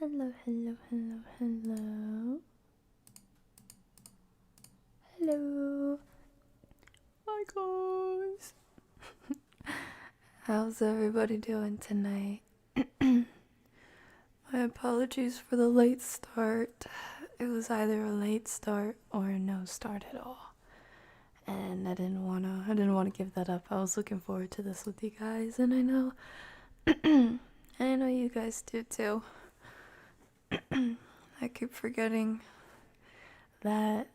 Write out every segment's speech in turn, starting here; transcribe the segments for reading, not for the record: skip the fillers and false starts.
Hello, hello, hello, hello. Hello. Hi, guys. How's everybody doing tonight? My apologies for the late start. It was either a late start or no start at all. And I didn't wanna give that up. I was looking forward to this with you guys, and I know I know you guys do too. I keep forgetting that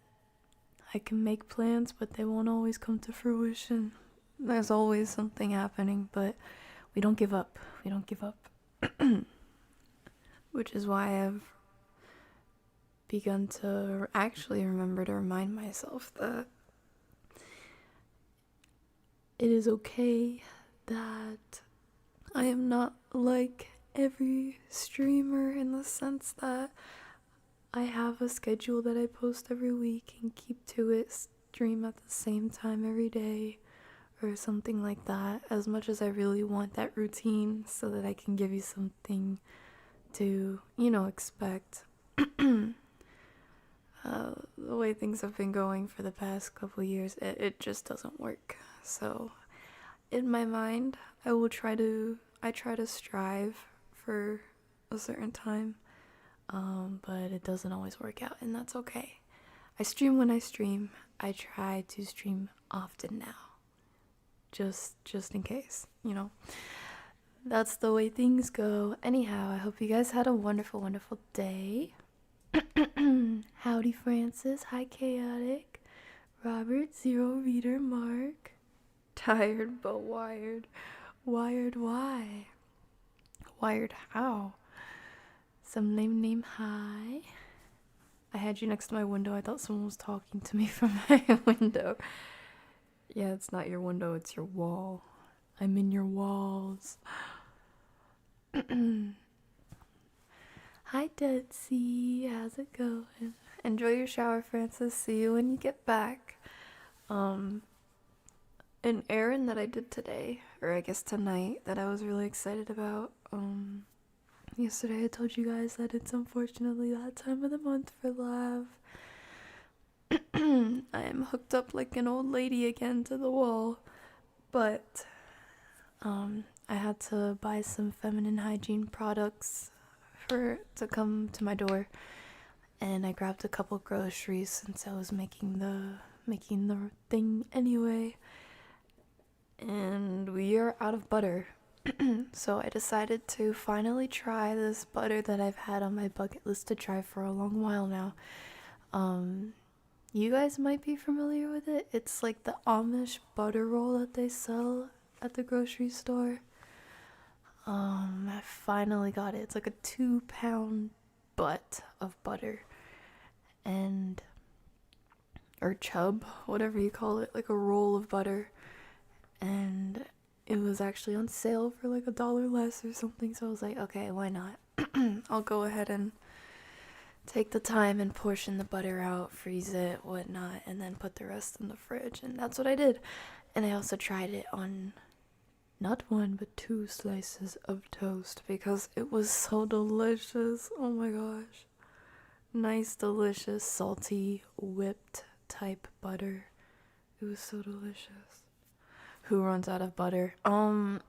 I can make plans, but they won't always come to fruition. There's always something happening, but we don't give up. We don't give up. Which is why I've begun to actually remember to remind myself that it is okay that I am not like every streamer in the sense that I have a schedule that I post every week and keep to it, stream at the same time every day or something like that, as much as I really want that routine so that I can give you something to, expect. The way things have been going for the past couple years, it just doesn't work. So in my mind, I try to strive for a certain time, but it doesn't always work out, and that's okay. I stream when I stream. I try to stream often now, just in case, That's the way things go. Anyhow, I hope you guys had a wonderful, wonderful day. Howdy, Francis. Hi, Chaotic. Robert, Zero Reader, Mark. Tired but wired. Wired why? Wired how? Some name hi. I had you next to my window. I thought someone was talking to me from my window. Yeah, it's not your window, it's your wall. I'm in your walls. Hi, Dead Sea. How's it going? Enjoy your shower, Francis. See you when you get back. An errand that I did today, or I guess tonight, that I was really excited about. Yesterday I told you guys that it's unfortunately that time of the month for Lav. I am hooked up like an old lady again to the wall, but I had to buy some feminine hygiene products to come to my door, and I grabbed a couple groceries since I was making the thing anyway. And we are out of butter. So I decided to finally try this butter that I've had on my bucket list to try for a long while now. You guys might be familiar with it. It's like the Amish butter roll that they sell at the grocery store. I finally got it. It's like a 2-pound butt of butter. Or chub, whatever you call it, like a roll of butter. And it was actually on sale for like $1 less or something, so I was like, okay, why not? I'll go ahead and take the time and portion the butter out, freeze it, whatnot, and then put the rest in the fridge, and that's what I did. And I also tried it on not 1 but 2 slices of toast because it was so delicious. Oh my gosh. Nice, delicious, salty, whipped type butter. It was so delicious. Who runs out of butter? A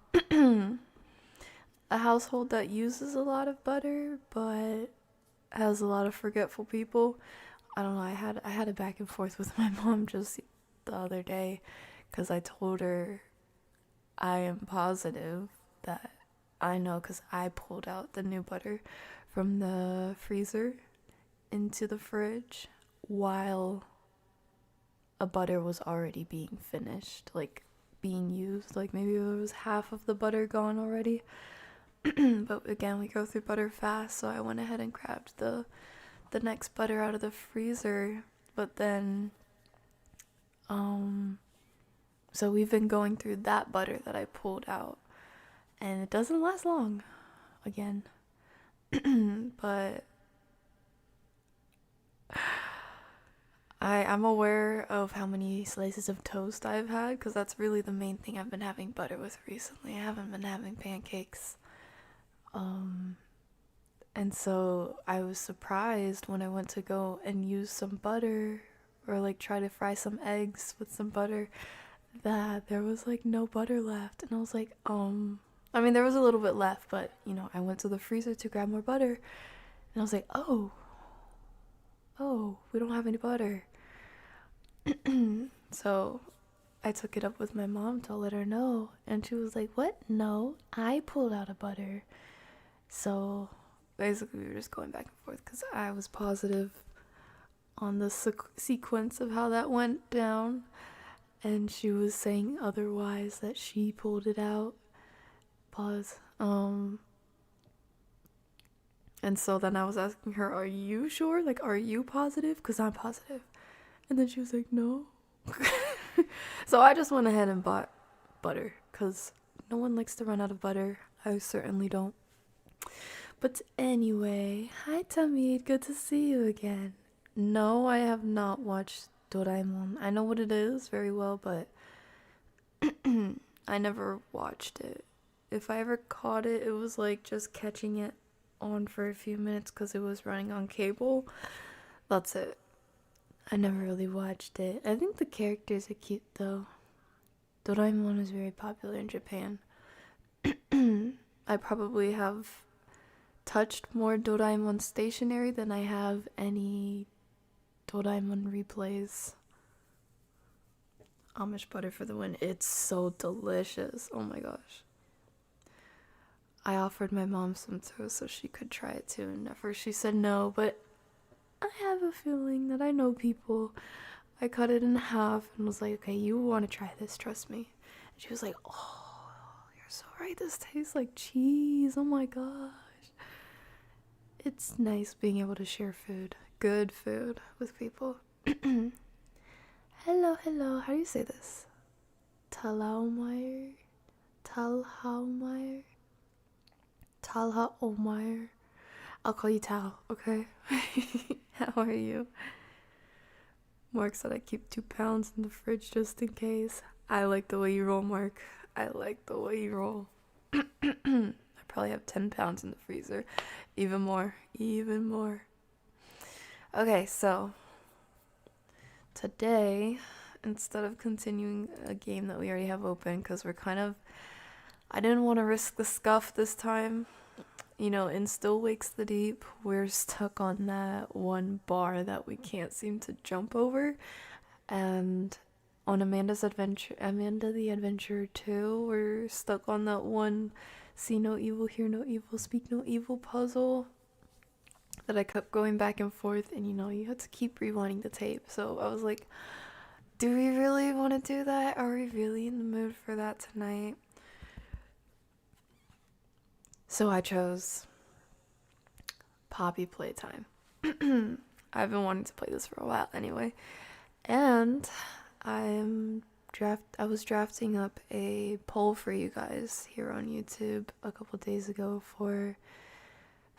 household that uses a lot of butter but has a lot of forgetful people. I don't know, I had a back and forth with my mom just the other day because I told her I am positive that I know, because I pulled out the new butter from the freezer into the fridge while a butter was already being finished, like being used. Like maybe there was half of the butter gone already. But again, we go through butter fast, so I went ahead and grabbed the next butter out of the freezer. But then so we've been going through that butter that I pulled out, and it doesn't last long again. But I'm aware of how many slices of toast I've had, because that's really the main thing I've been having butter with recently. I haven't been having pancakes. And so I was surprised when I went to go and use some butter or like try to fry some eggs with some butter that there was like no butter left. And I was like, I mean, there was a little bit left, but you know, I went to the freezer to grab more butter and I was like, oh, we don't have any butter. So I took it up with my mom to let her know, and she was like, what? No, I pulled out a butter. So basically, we were just going back and forth because I was positive on the sequence of how that went down, and she was saying otherwise, that she pulled it out. Pause. And so then I was asking her, are you sure? Like, are you positive? Because I'm positive. And then she was like, no. So I just went ahead and bought butter because no one likes to run out of butter. I certainly don't. But anyway, hi Tamid, good to see you again. No, I have not watched Doraemon. I know what it is very well, but I never watched it. If I ever caught it, it was like just catching it on for a few minutes because it was running on cable. That's it. I never really watched it. I think the characters are cute though. Doraemon is very popular in Japan. I probably have touched more Doraemon stationery than I have any Doraemon replays. Amish butter for the win. It's so delicious. Oh my gosh. I offered my mom some too so she could try it too, and at first she said no, but I have a feeling that I know people. I cut it in half and was like, okay, you want to try this, trust me. And she was like, oh, you're so right, this tastes like cheese. Oh my gosh. It's nice being able to share food, good food, with people. Hello, how do you say this? Talhaumeier? Talhaumeier? Talhaumeier? I'll call you Tal, okay? How are you? Mark said I keep 2 pounds in the fridge just in case. I like the way you roll, Mark. I like the way you roll. I probably have 10 pounds in the freezer. Even more. Okay, so today, instead of continuing a game that we already have open, because I didn't want to risk the scuff this time. You know, in Still Wakes the Deep, we're stuck on that one bar that we can't seem to jump over. And on Amanda the Adventurer 2, we're stuck on that one see no evil, hear no evil, speak no evil puzzle that I kept going back and forth, and you know, you had to keep rewinding the tape. So I was like, do we really want to do that? Are we really in the mood for that tonight? So I chose Poppy Playtime. I've been wanting to play this for a while anyway. And I was drafting up a poll for you guys here on YouTube a couple days ago for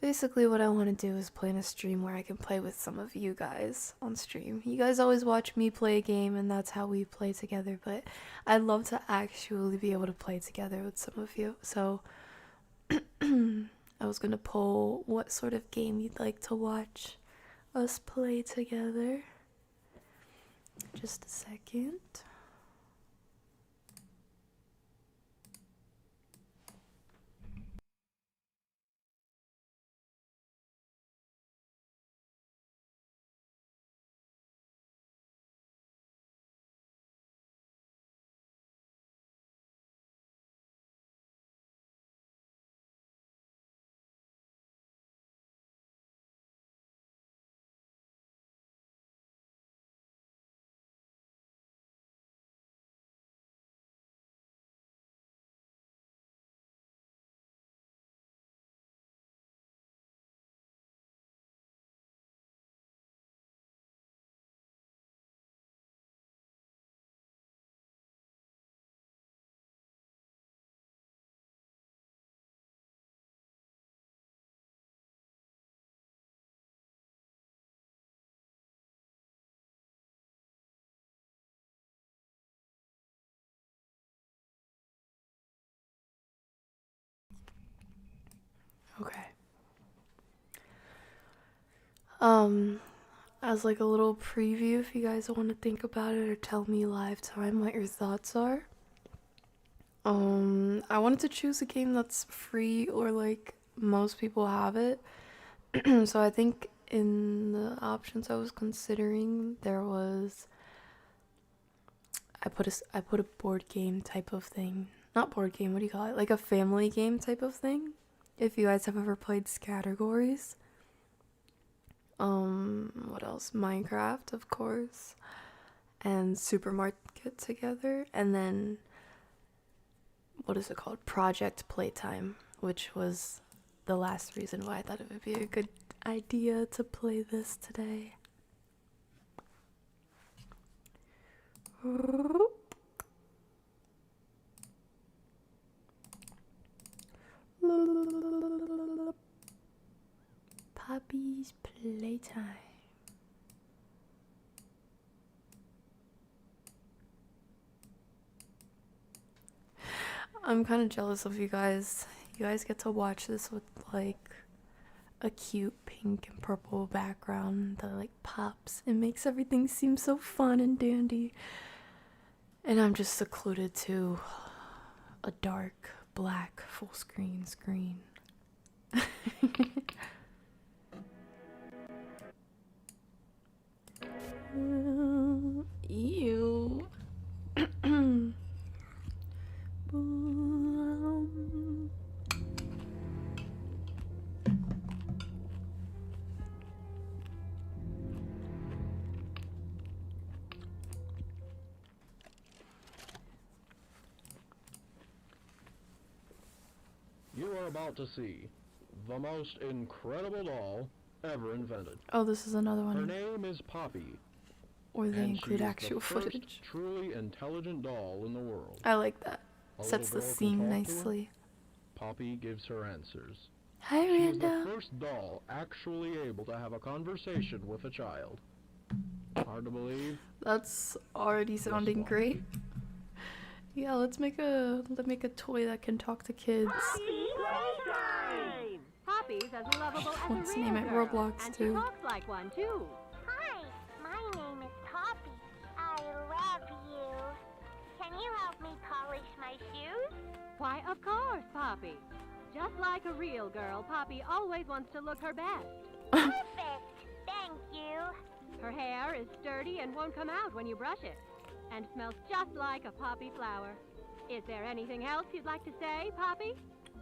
basically what I want to do is play in a stream where I can play with some of you guys on stream. You guys always watch me play a game and that's how we play together, but I'd love to actually be able to play together with some of you. So I was going to poll what sort of game you'd like to watch us play together. Just a second. Um, as like a little preview, if you guys want to think about it or tell me live time what your thoughts are. I wanted to choose a game that's free or like most people have it. So I think in the options I was considering, there was I put a board game type of thing. Not board game, what do you call it? Like a family game type of thing. If you guys have ever played Categories. What else? Minecraft, of course. And Supermarket Together. And then what is it called? Project Playtime, which was the last reason why I thought it would be a good idea to play this today. Poppy's Playtime. I'm kind of jealous of you guys. You guys get to watch this with like a cute pink and purple background that like pops. It makes everything seem so fun and dandy. And I'm just secluded to a dark black full screen. Ew. You are about to see the most incredible doll ever invented. Oh, this is another one. Her name is Poppy. Or they and include she is actual the first footage. truly intelligent doll in the world. I like that. A Sets the little girl can scene talk to her. nicely. Poppy gives her answers. Hi, She is the Randa. first doll actually able to have a conversation with a child. Hard to believe? That's already sounding great. Yeah, let's make a toy that can talk to kids. Playtime! Poppy's as lovable as Let's a real name it girl, Roblox and too. she talks like one too. Hi, my name is Poppy. I love you. Can you help me polish my shoes? Why, of course, Poppy. Just like a real girl, Poppy always wants to look her best. Perfect. Thank you. Her hair is sturdy and won't come out when you brush it, and smells just like a poppy flower. Is there anything else you'd like to say, Poppy?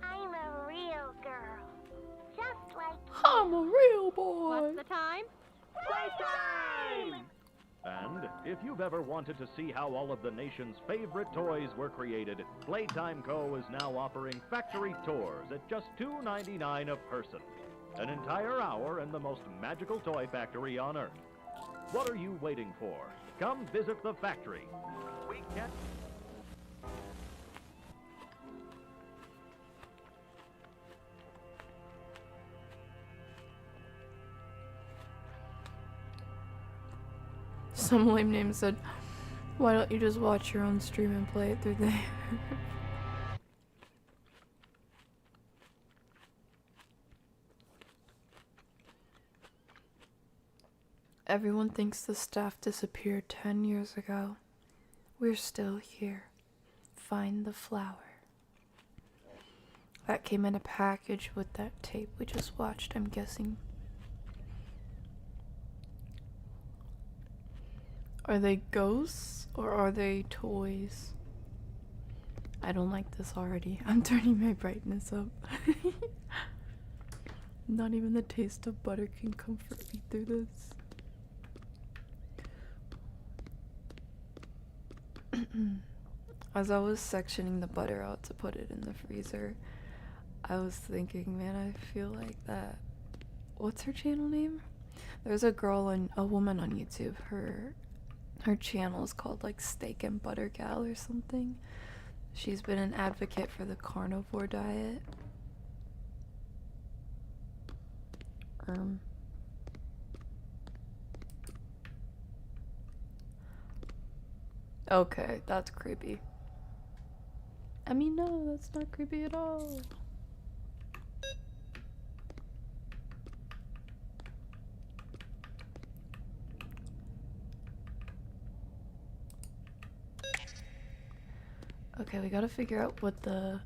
I'm a real girl. Just like I'm a real boy. What's the time? Playtime! And if you've ever wanted to see how all of the nation's favorite toys were created, Playtime Co. is now offering factory tours at just $2.99 a person. An entire hour in the most magical toy factory on Earth. What are you waiting for? Come visit the factory. We can't... Some lame name said, why don't you just watch your own stream and play it through there? Everyone thinks the staff disappeared 10 years ago. We're still here. Find the flower. That came in a package with that tape we just watched, I'm guessing. Are they ghosts or are they toys? I don't like this already. I'm turning my brightness up. Not even the taste of butter can comfort me through this. As I was sectioning the butter out to put it in the freezer, I was thinking, man, I feel like that. What's her channel name? There's a woman on YouTube. Her channel is called like Steak and Butter Gal or something. She's been an advocate for the carnivore diet. Okay, that's creepy. I mean, no, that's not creepy at all. Okay, we gotta figure out what the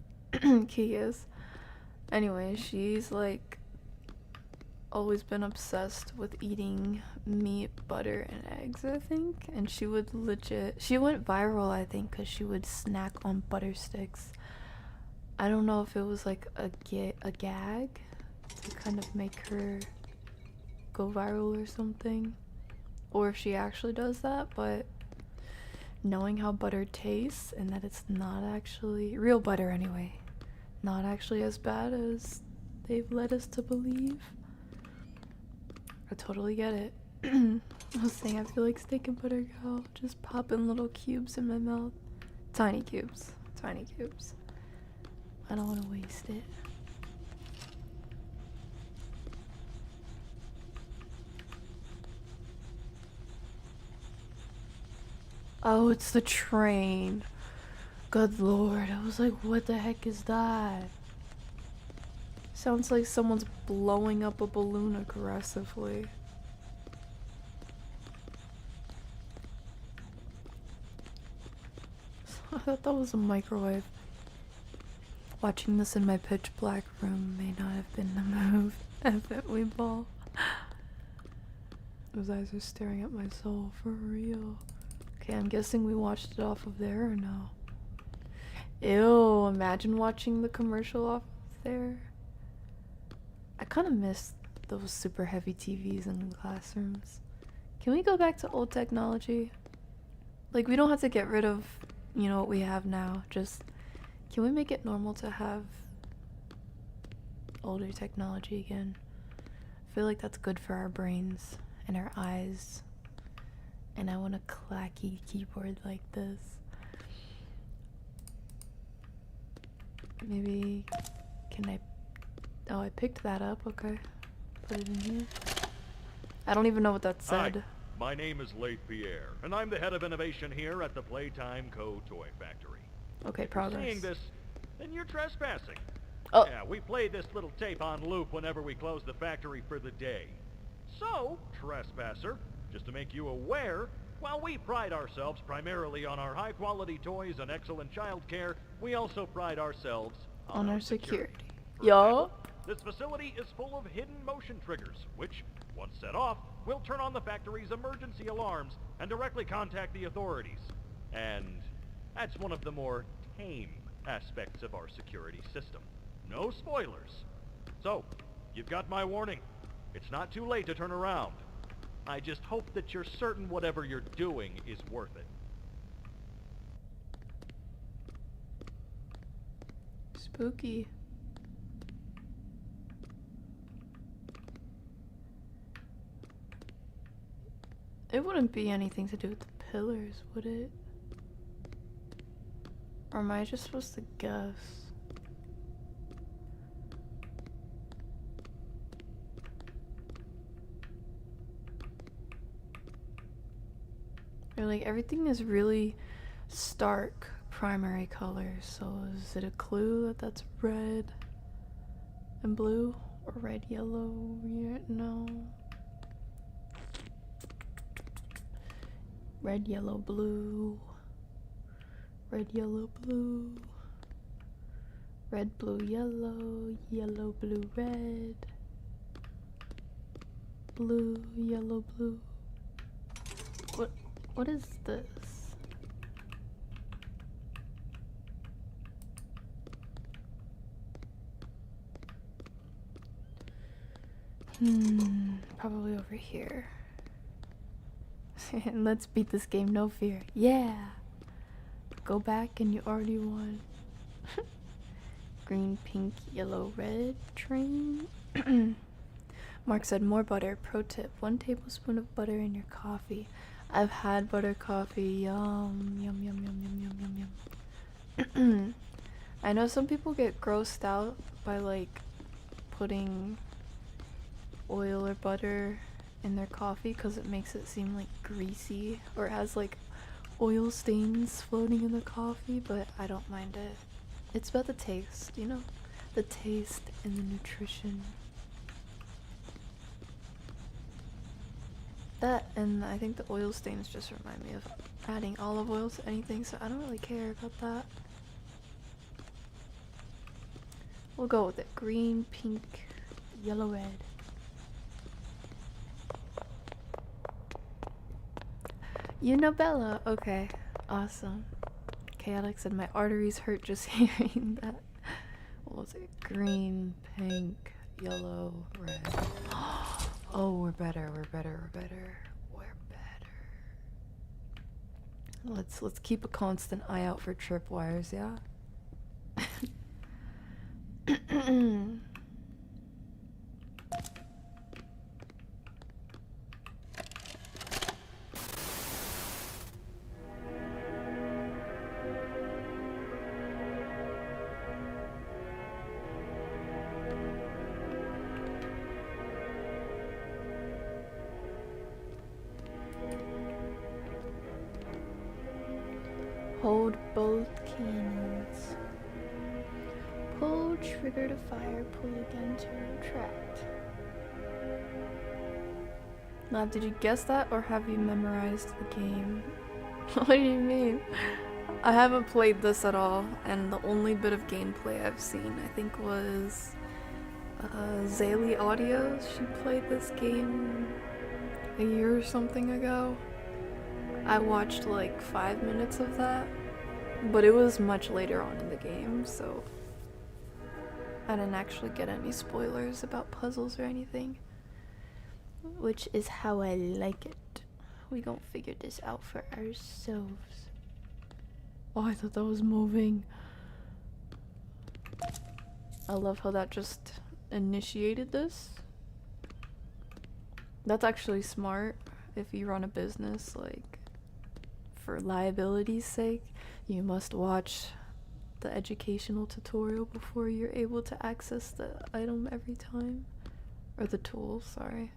key is. Anyway, she's like always been obsessed with eating meat, butter, and eggs, I think. And she would she went viral, I think, because she would snack on butter sticks. I don't know if it was like a gag to kind of make her go viral or something, or if she actually does that, but knowing how butter tastes and that it's not actually real butter anyway, not actually as bad as they've led us to believe, I totally get it. I was saying I feel like steak and butter girl, just popping little cubes in my mouth. Tiny cubes. Tiny cubes. I don't want to waste it. Oh, it's the train. Good lord. I was like, what the heck is that? Sounds like someone's blowing up a balloon aggressively. I thought that was a microwave. Watching this in my pitch black room may not have been the move. Evidently, ball. Those eyes are staring at my soul for real. Okay, I'm guessing we watched it off of there or no? Ew, imagine watching the commercial off of there. I kind of miss those super heavy TVs in the classrooms. Can we go back to old technology? Like, we don't have to get rid of, you know, what we have now. Just, can we make it normal to have older technology again? I feel like that's good for our brains and our eyes. And I want a clacky keyboard like this. Maybe, can I, oh, I picked that up, okay. Put it in here. I don't even know what that said. Hi, my name is 𝗖𝗢𝗡𝗧𝗓, and I'm the head of innovation here at the Playtime Co. Toy Factory. Okay, If you're progress. seeing this, then you're trespassing. Oh. Yeah, we play this little tape on loop whenever we close the factory for the day. So, trespasser, just to make you aware, while we pride ourselves primarily on our high-quality toys and excellent child care, we also pride ourselves on our security. For Yo. example, this facility is full of hidden motion triggers, which, once set off, will turn on the factory's emergency alarms and directly contact the authorities. And that's one of the more tame aspects of our security system. No spoilers. So, you've got my warning. It's not too late to turn around. I just hope that you're certain whatever you're doing is worth it. Spooky. It wouldn't be anything to do with the pillars, would it? Or am I just supposed to guess? Or like everything is really stark primary colors, so is it a clue that that's red and blue? Or red, yellow, no. Red, yellow, blue. Red, yellow, blue. Red, blue, yellow. Yellow, blue, red. Blue, yellow, blue. What is this? Probably over here. And let's beat this game, no fear. Yeah! Go back and you already won. Green, pink, yellow, red train. Mark said more butter. Pro tip, 1 tablespoon of butter in your coffee. I've had butter coffee. Yum, yum, yum, yum, yum, yum, yum, yum. I know some people get grossed out by like putting oil or butter in their coffee because it makes it seem like greasy, or it has like oil stains floating in the coffee, but I don't mind it. It's about the taste, you know? The taste and the nutrition. That, and I think the oil stains just remind me of adding olive oil to anything, so I don't really care about that. We'll go with it. Green, pink, yellow, red. You know Bella. Okay. Awesome. Chaotic said my arteries hurt just hearing that. What was it? Green, pink, yellow, red. Oh, we're better. We're better. We're better. We're better. Let's keep a constant eye out for tripwires, yeah? Hold both cannons. Pull trigger to fire, pull again to retract. Now, did you guess that or have you memorized the game? What do you mean? I haven't played this at all, and the only bit of gameplay I've seen, I think, was 𝗖𝗢𝗡𝗧𝗧. She played this game a year or something ago. I watched like 5 minutes of that, but it was much later on in the game, so I didn't actually get any spoilers about puzzles or anything, which is how I like it. We gonna figure this out for ourselves. Oh, I thought that was moving. I love how that just initiated this. That's actually smart if you run a business, like, for liability's sake, you must watch the educational tutorial before you're able to access the item every time. Or the tool, sorry.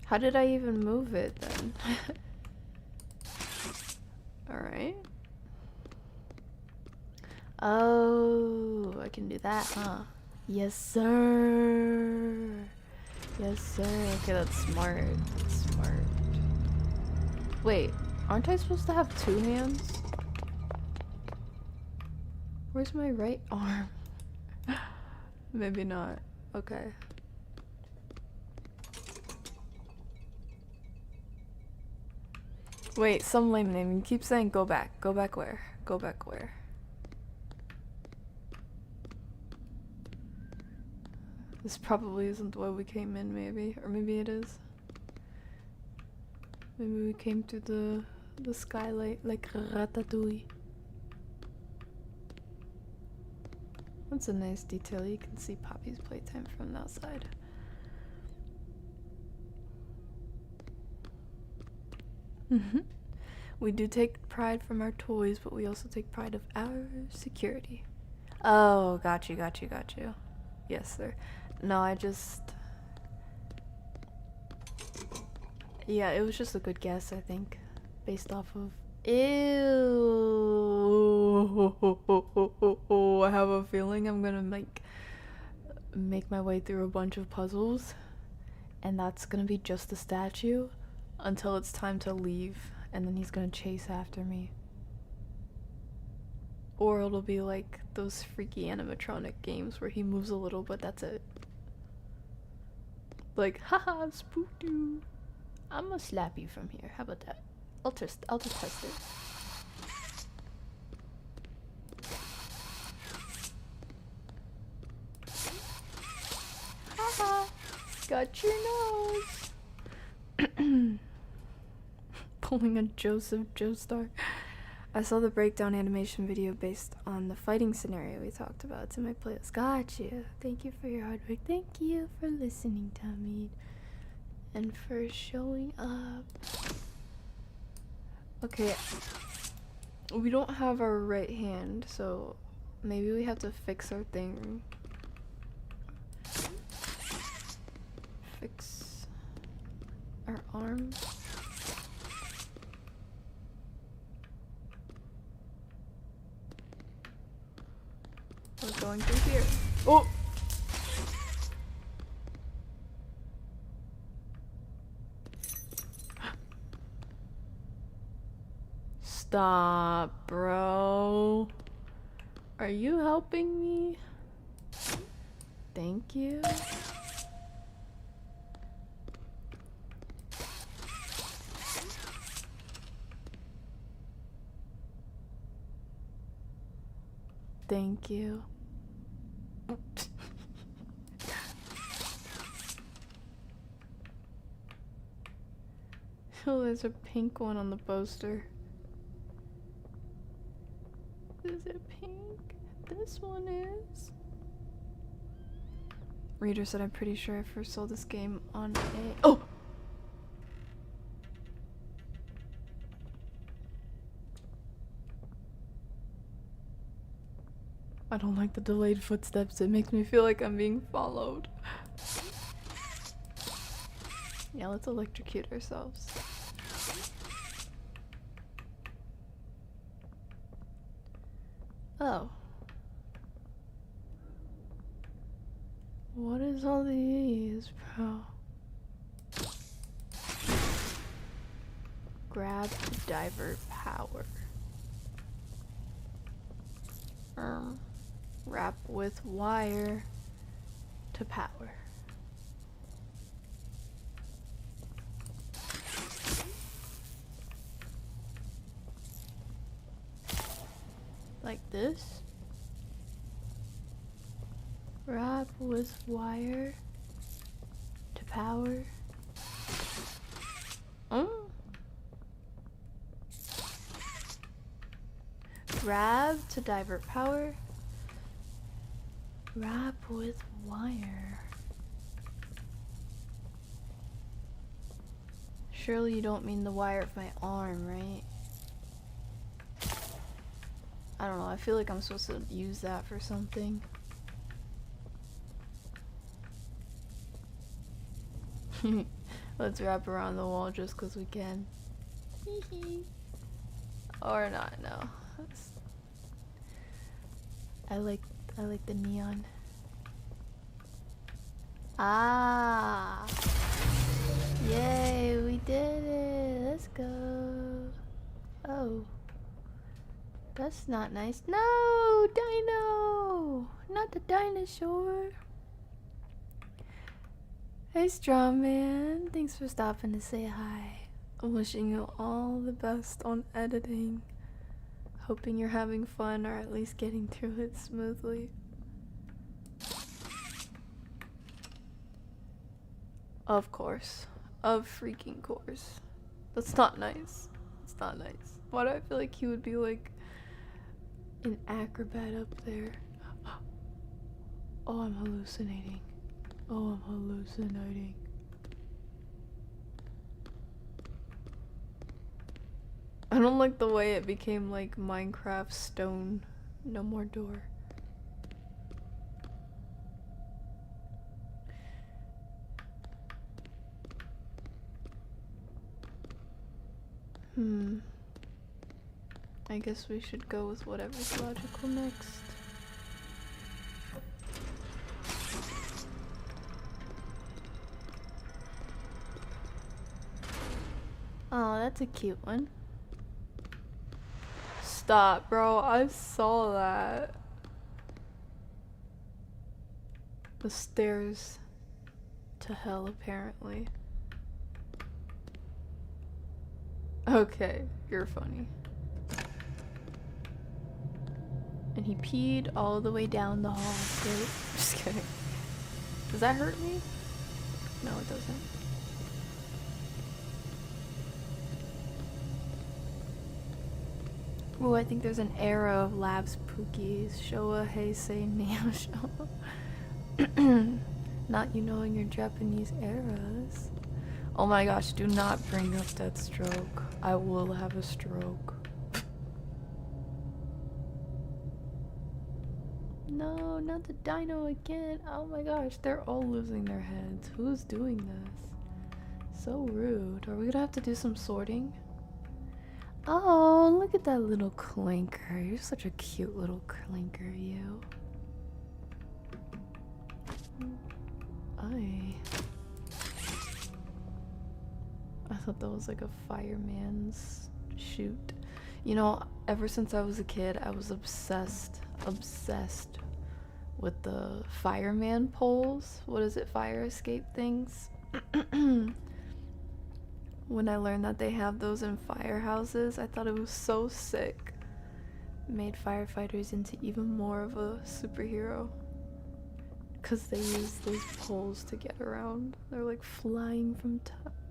How did I even move it then? Alright. Oh, I can do that, huh? Yes, sir. Yes, sir. Okay, that's smart. That's smart. Wait, aren't I supposed to have 2 hands? Where's my right arm? Maybe not. Okay. Wait, some lame name. You keep saying go back. Go back where? Go back where? This probably isn't the way we came in, maybe. Or maybe it is. Maybe we came through the skylight like Ratatouille. That's a nice detail. You can see Poppy's playtime from the outside. We do take pride from our toys, but we also take pride of our security. Oh, got you. Yes, sir. No, I just... Yeah, it was just a good guess, I think. Based off of... Ew! I have a feeling I'm gonna make my way through a bunch of puzzles. And that's gonna be just a statue until it's time to leave. And then he's gonna chase after me. Or it'll be like those freaky animatronic games where he moves a little, but that's it. Like, haha, spooked you. I'm gonna slap you from here. How about that? I'll just test it. Haha, got your nose. Pulling a Joseph Joestar. I saw the breakdown animation video based on the fighting scenario we talked about. It's in my playlist. Gotcha. Thank you for your hard work. Thank you for listening, Tommy. And for showing up. Okay. We don't have our right hand, so maybe we have to fix our thing. Fix our arms. We're going through here. Oh! Stop, bro. Are you helping me? Thank you. Thank you. Oh, there's a pink one on the poster. Is it pink? This one is. Reader said, I'm pretty sure I first saw this game on a. Oh! I don't like the delayed footsteps. It makes me feel like I'm being followed. Yeah, let's electrocute ourselves. Oh. What is all these, bro? Grab to divert power. Wrap with wire to power. Like this. Wrap with wire to power. Grab to divert power. Wrap with wire. Surely you don't mean the wire of my arm, right? I don't know, I feel like I'm supposed to use that for something. Let's wrap around the wall just because we can. Or not, no. I like the neon. Ah! Yay, we did it! Let's go! Oh. That's not nice. No! Dino! Not the dinosaur! Hey, Strong Man. Thanks for stopping to say hi. I'm wishing you all the best on editing. Hoping you're having fun or at least getting through it smoothly. Of course. Of freaking course. That's not nice. It's not nice. Why do I feel like he would be like an acrobat up there? Oh, I'm hallucinating. Oh, I'm hallucinating. I don't like the way it became like Minecraft stone. No more door. I guess we should go with whatever's logical next. Oh, that's a cute one. Stop, bro. I saw that. The stairs to hell, apparently. Okay, you're funny. And he peed all the way down the hall. Great. Just kidding. Does that hurt me? No, it doesn't. Oh, I think there's an era of labs Pookies. Showa Heisei Neo Showa. Not you knowing your Japanese eras. Oh my gosh, do not bring up Deathstroke. I will have a stroke. No, not the dino again. Oh my gosh, they're all losing their heads. Who's doing this? So rude. Are we gonna have to do some sorting? Oh, look at that little clinker. You're such a cute little clinker, you. I thought that was like a fireman's chute. You know, ever since I was a kid, I was obsessed with the fireman poles. What is it? Fire escape things? When I learned that they have those in firehouses, I thought it was so sick. It made firefighters into even more of a superhero. Because they use those poles to get around. They're like flying from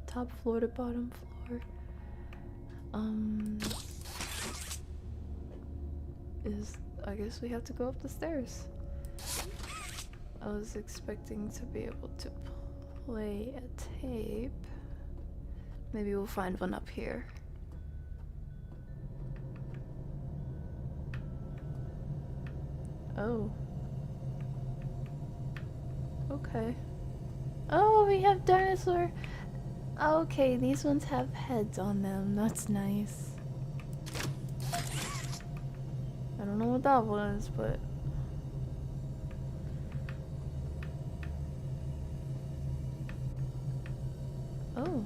top floor to bottom floor. I guess we have to go up the stairs. I was expecting to be able to play a tape. Maybe we'll find one up here. Oh. Okay. Oh, we have dinosaur. Okay, these ones have heads on them. That's nice. I don't know what that was, but... Oh.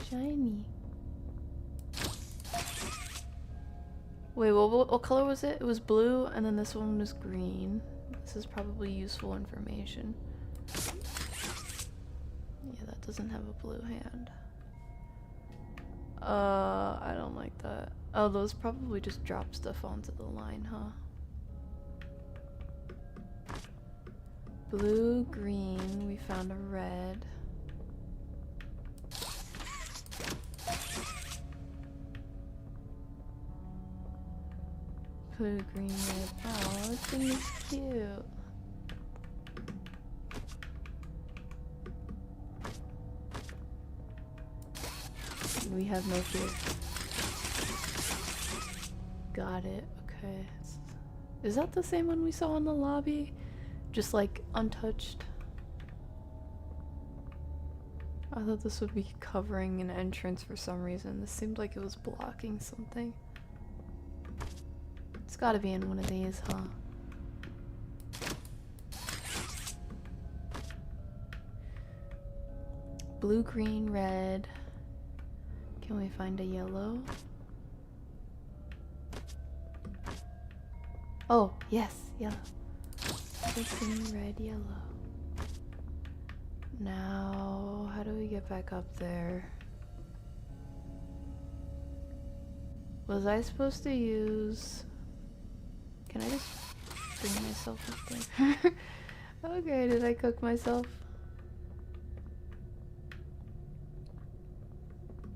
Shiny. Wait, what color was it? It was blue, and then this one was green. This is probably useful information. Yeah, that doesn't have a blue hand. I don't like that. Oh, those probably just drop stuff onto the line, huh? Blue, green, we found a red. Blue, green, red. Oh, this thing is cute. We have no fear. Got it. Okay. Is that the same one we saw in the lobby? Just like untouched? I thought this would be covering an entrance for some reason. This seemed like it was blocking something. It's gotta be in one of these, huh? Blue, green, red. Can we find a yellow? Oh, yes, yellow. Blue, green, red, yellow. Now, how do we get back up there? Was I supposed to use... Can I just bring myself up there? Okay, did I cook myself?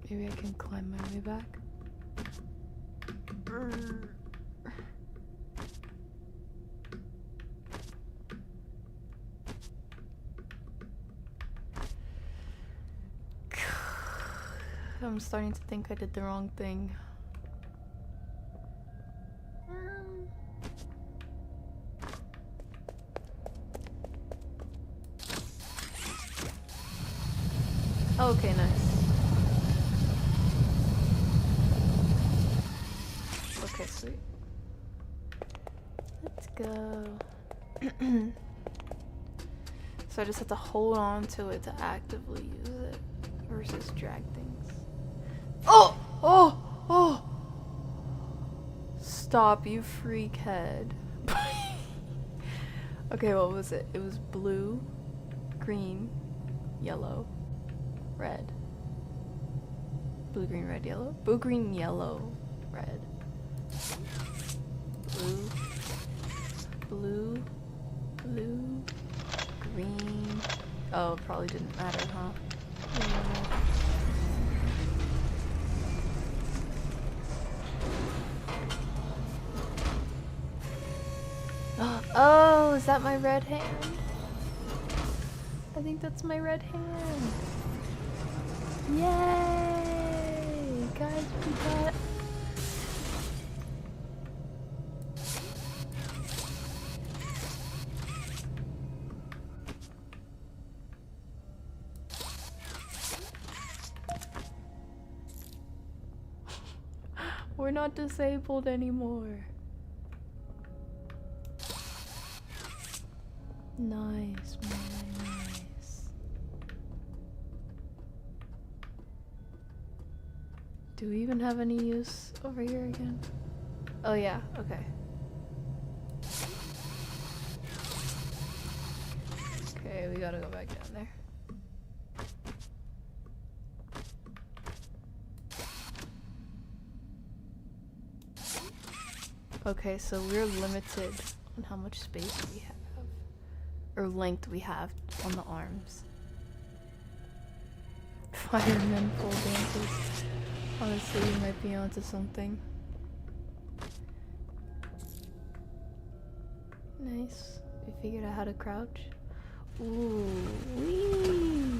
Maybe I can climb my way back. I'm starting to think I did the wrong thing. Okay, nice. Okay, sweet. Let's go. So I just have to hold on to it to actively use it versus drag things. Oh! Oh! Oh! Stop, you freak head. Okay, what was it? It was blue, green, yellow, red. Blue, green, red, yellow. Blue, green, yellow, red. Blue, blue, blue, green. Oh, it probably didn't matter, huh? Yeah. Oh, is that my red hand? I think that's my red hand. Yay! Guys, we got... We're not disabled anymore. Nice, man, nice. Do we even have any use over here again? Oh yeah, okay. Okay, we gotta go back down there. Okay, so we're limited on how much space we have, or length we have on the arms. Firemen pole dances. Honestly, you might be onto something. Nice. We figured out how to crouch. Ooh, wee!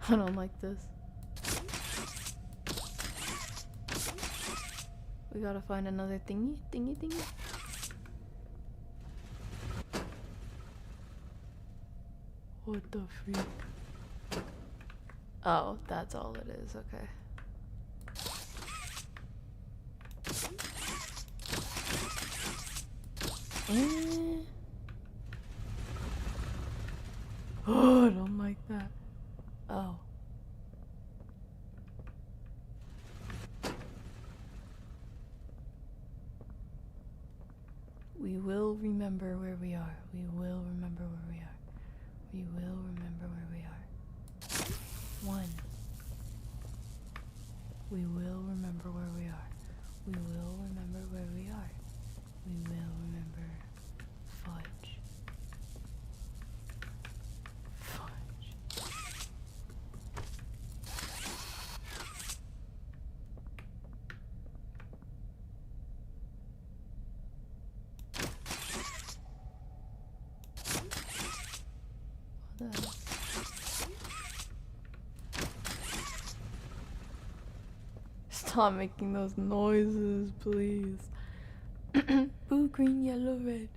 I don't like this. We gotta find another thingy. What the freak? Oh, that's all it is, okay. Oh, I don't like that. Oh. We will remember where we are. We will remember where we are. We will remember where we are. 1. We will remember where we are. We will remember where we are. We will remember fudge. Fudge. What the hell? Stop making those noises, please. Blue, green, yellow, red.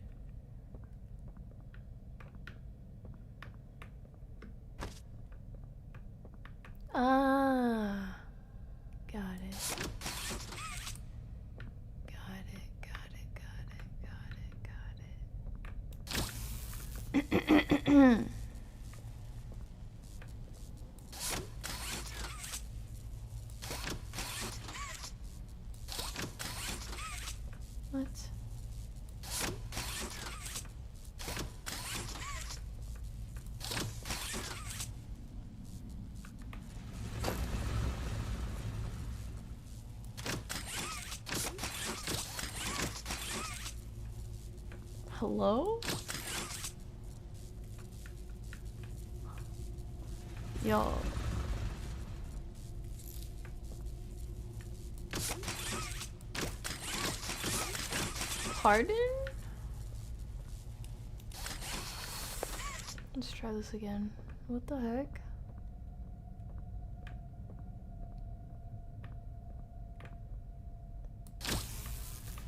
Ah, got it. Got it. What? Hello? Yo. Pardon? Let's try this again. What the heck?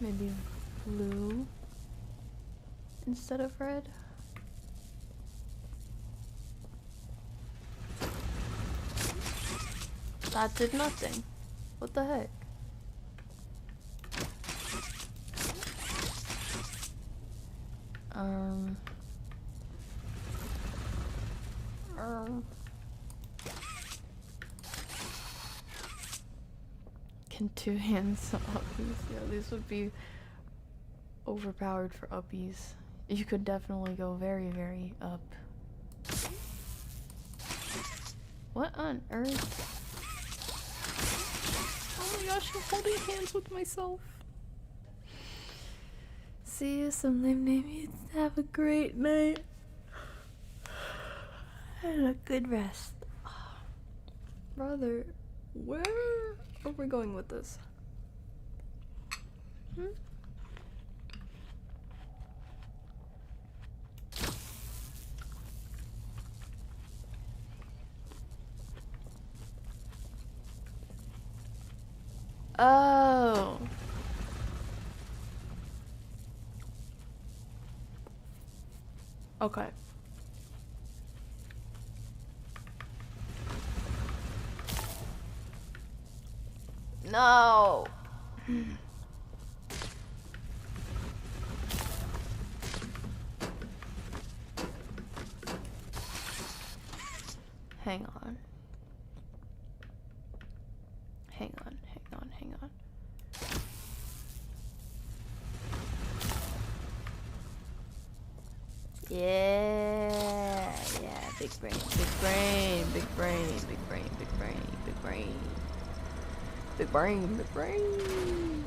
Maybe blue instead of red? That did nothing. What the heck? Can 2 hands uppies? Yeah, these would be overpowered for uppies. You could definitely go very, very up. What on earth? Oh my gosh, I'm holding hands with myself. See you sometime, maybe. Have a great night. And a good rest. Brother, where are we going with this? Oh. Okay. No. Hang on. Yeah, big brain, big brain, big brain, big brain, big brain, big brain. Big brain, big brain.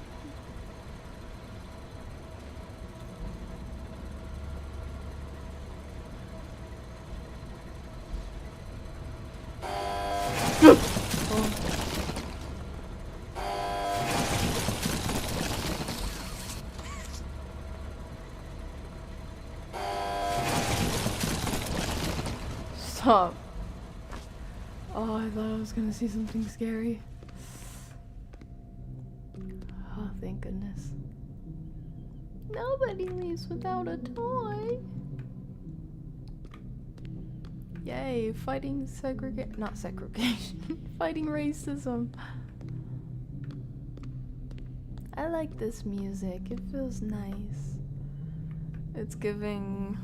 Stop. Oh, I thought I was gonna see something scary. Oh, thank goodness. Nobody leaves without a toy. Yay, fighting not segregation, fighting racism. I like this music, it feels nice. It's giving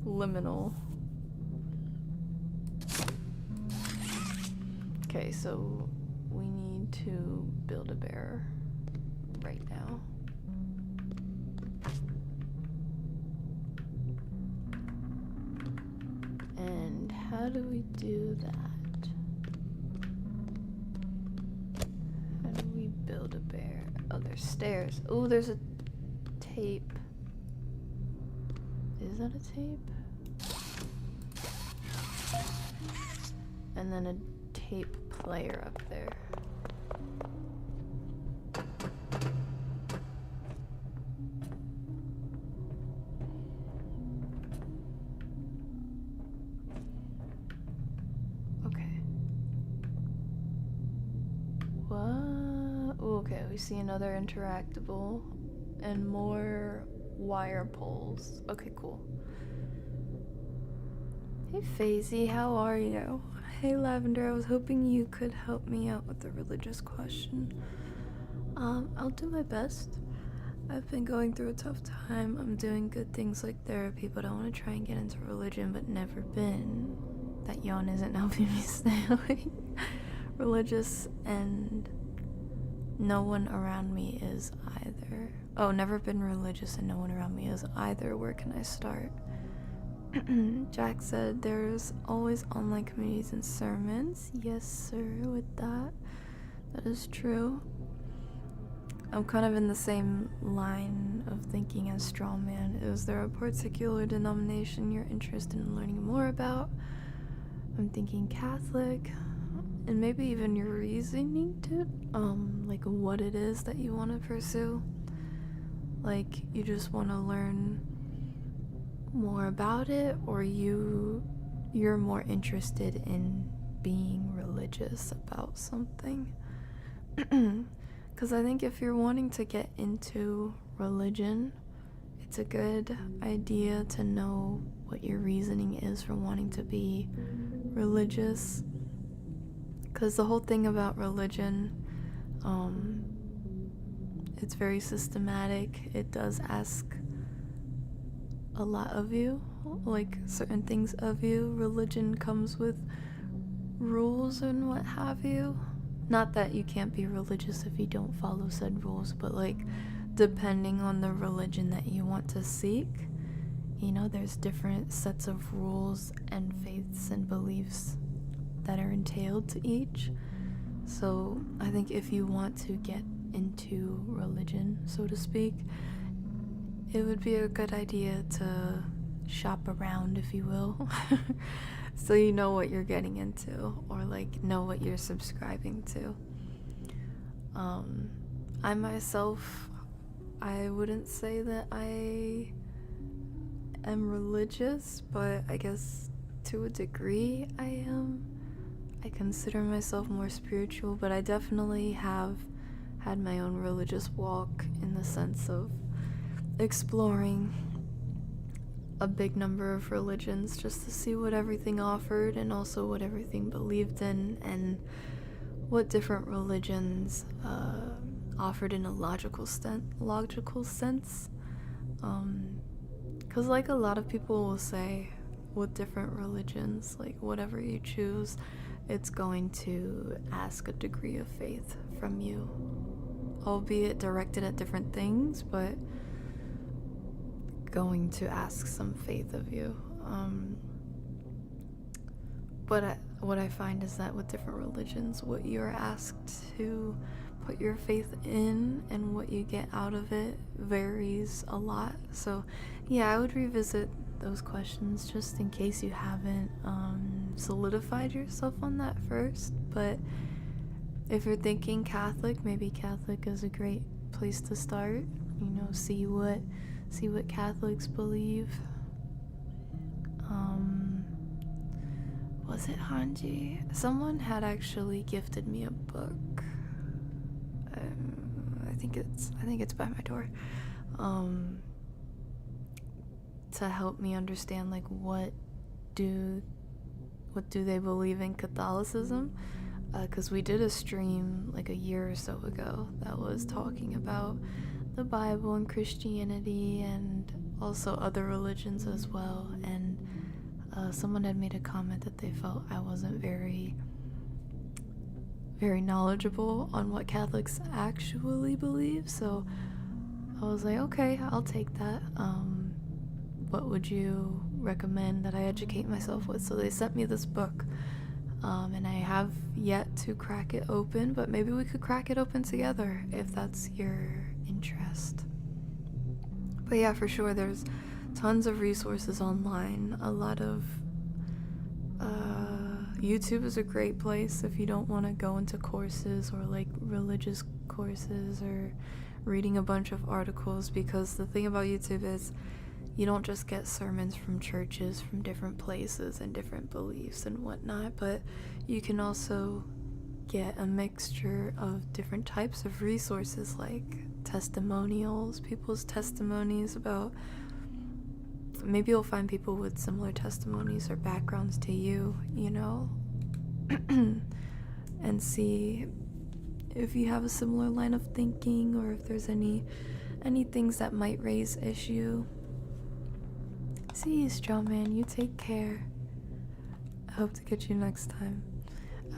liminal. Okay, so we need to build a bear right now. And how do we do that? How do we build a bear? Oh, there's stairs. Oh, there's a tape. Is that a tape? And then a tape player up there. Okay. What? Ooh, okay, we see another interactable and more wire poles. Okay, cool. Hey 𝗖𝗢𝗡, how are you? Hey Lavendher, I was hoping you could help me out with a religious question. I'll do my best. I've been going through a tough time. I'm doing good things like therapy, but I want to try and get into religion, but never been. That yawn isn't helping me stay awake. Religious, and no one around me is either. Oh, never been religious and no one around me is either. Where can I start? Jack said there's always online communities and sermons. Yes, sir, with that. That is true. I'm kind of in the same line of thinking as Strawman. Is there a particular denomination you're interested in learning more about? I'm thinking Catholic. And maybe even your reasoning to, like what it is that you want to pursue. Like, you just want to learn more about it, or you're more interested in being religious about something. Because I think if you're wanting to get into religion, it's a good idea to know what your reasoning is for wanting to be religious. Because the whole thing about religion, it's very systematic. It does ask a lot of you, like certain things of you. Religion comes with rules and what have you. Not that you can't be religious if you don't follow said rules, but like depending on the religion that you want to seek, you know, there's different sets of rules and faiths and beliefs that are entailed to each. So I think if you want to get into religion, so to speak, it would be a good idea to shop around, if you will, so you know what you're getting into, or like know what you're subscribing to. I myself, I wouldn't say that I am religious, but I guess to a degree I am. I consider myself more spiritual, but I definitely have had my own religious walk in the sense of exploring a big number of religions just to see what everything offered and also what everything believed in, and what different religions offered in a logical sense. Because like a lot of people will say with different religions, like whatever you choose, it's going to ask a degree of faith from you, albeit directed at different things, but going to ask some faith of you. But what I find is that with different religions, what you're asked to put your faith in and what you get out of it varies a lot. So yeah, I would revisit those questions just in case you haven't solidified yourself on that first. But if you're thinking Catholic, maybe Catholic is a great place to start. You know, see what Catholics believe. Was it Hanji? Someone had actually gifted me a book. I think it's by my door. To help me understand like what do they believe in Catholicism? Because we did a stream like a year or so ago that was talking about the Bible and Christianity and also other religions as well. And someone had made a comment that they felt I wasn't very knowledgeable on what Catholics actually believe. So I was like, okay, I'll take that. What would you recommend that I educate myself with? So they sent me this book. And I have yet to crack it open, but maybe we could crack it open together if that's your interest. But yeah, for sure, there's tons of resources online. A lot of YouTube is a great place if you don't want to go into courses or like religious courses or reading a bunch of articles, because the thing about YouTube is you don't just get sermons from churches from different places and different beliefs and whatnot, but you can also get a mixture of different types of resources like testimonials, people's testimonies about, maybe you'll find people with similar testimonies or backgrounds to you, you know, and see if you have a similar line of thinking or if there's any things that might raise issue. See you, Strawman. You take care. I hope to get you next time.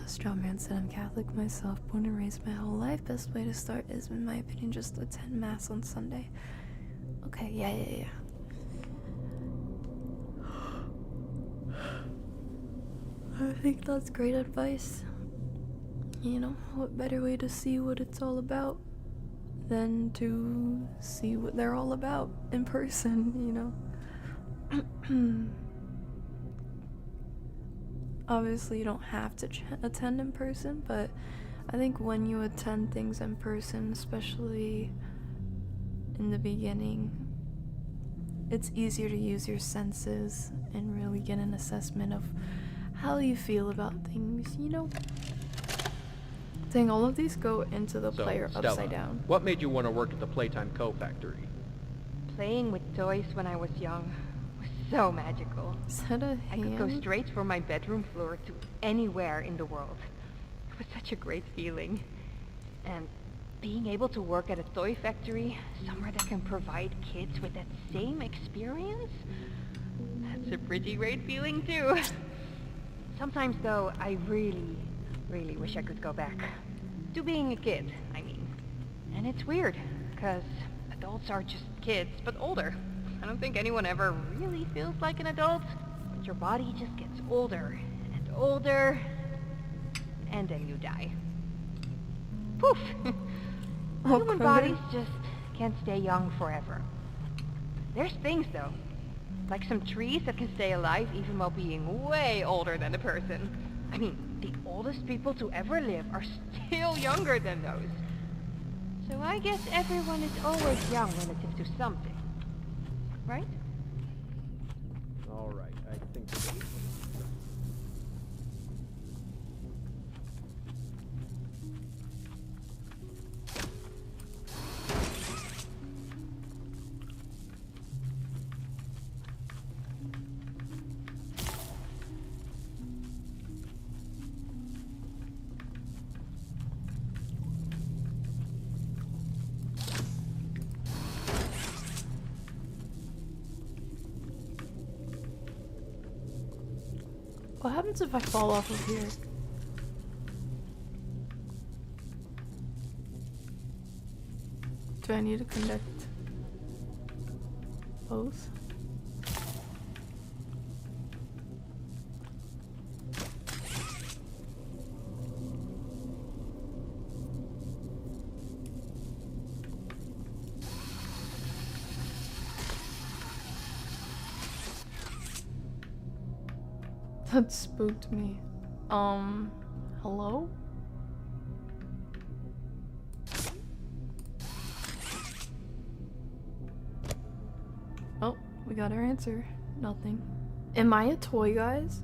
Strawman said, I'm Catholic myself, born and raised my whole life. Best way to start is, in my opinion, just attend Mass on Sunday. Okay, yeah. I think that's great advice. You know, what better way to see what it's all about than to see what they're all about in person, you know? Obviously you don't have to attend in person, but I think when you attend things in person, especially in the beginning, it's easier to use your senses and really get an assessment of how you feel about things, you know? Dang, all of these go into the player Stella, upside down. What made you want to work at the Playtime Co-Factory? Playing with toys when I was young was so magical. Is that a I could go hand? straight from my bedroom floor to anywhere in the world. It was such a great feeling. And being able to work at a toy factory, somewhere that can provide kids with that same experience, that's a pretty great feeling too. Sometimes though, I really wish I could go back. To being a kid, I mean. And it's weird, because adults are just kids, but older. I don't think anyone ever really feels like an adult, but your body just gets older and older, and then you die. Poof! Human bodies just can't stay young forever. There's things though, like some trees that can stay alive even while being way older than the person. I mean, the oldest people to ever live are still younger than those. So I guess everyone is always young relative to something. Right? All right, I think. What happens if I fall off of here? Do I need to connect? suppose. That spooked me. Hello? Oh, we got our answer. Nothing. Am I a toy, guys?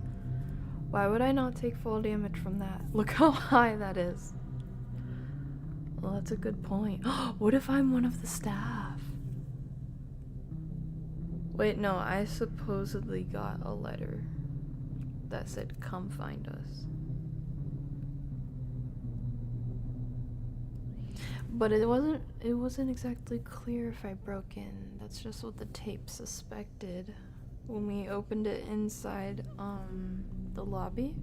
Why would I not take full damage from that? Look how high that is. Well, that's a good point. What if I'm one of the staff? Wait, no, I supposedly got a letter that said, "Come find us." But it wasn't exactly clear if I broke in. That's just what the tape suspected when we opened it inside the lobby.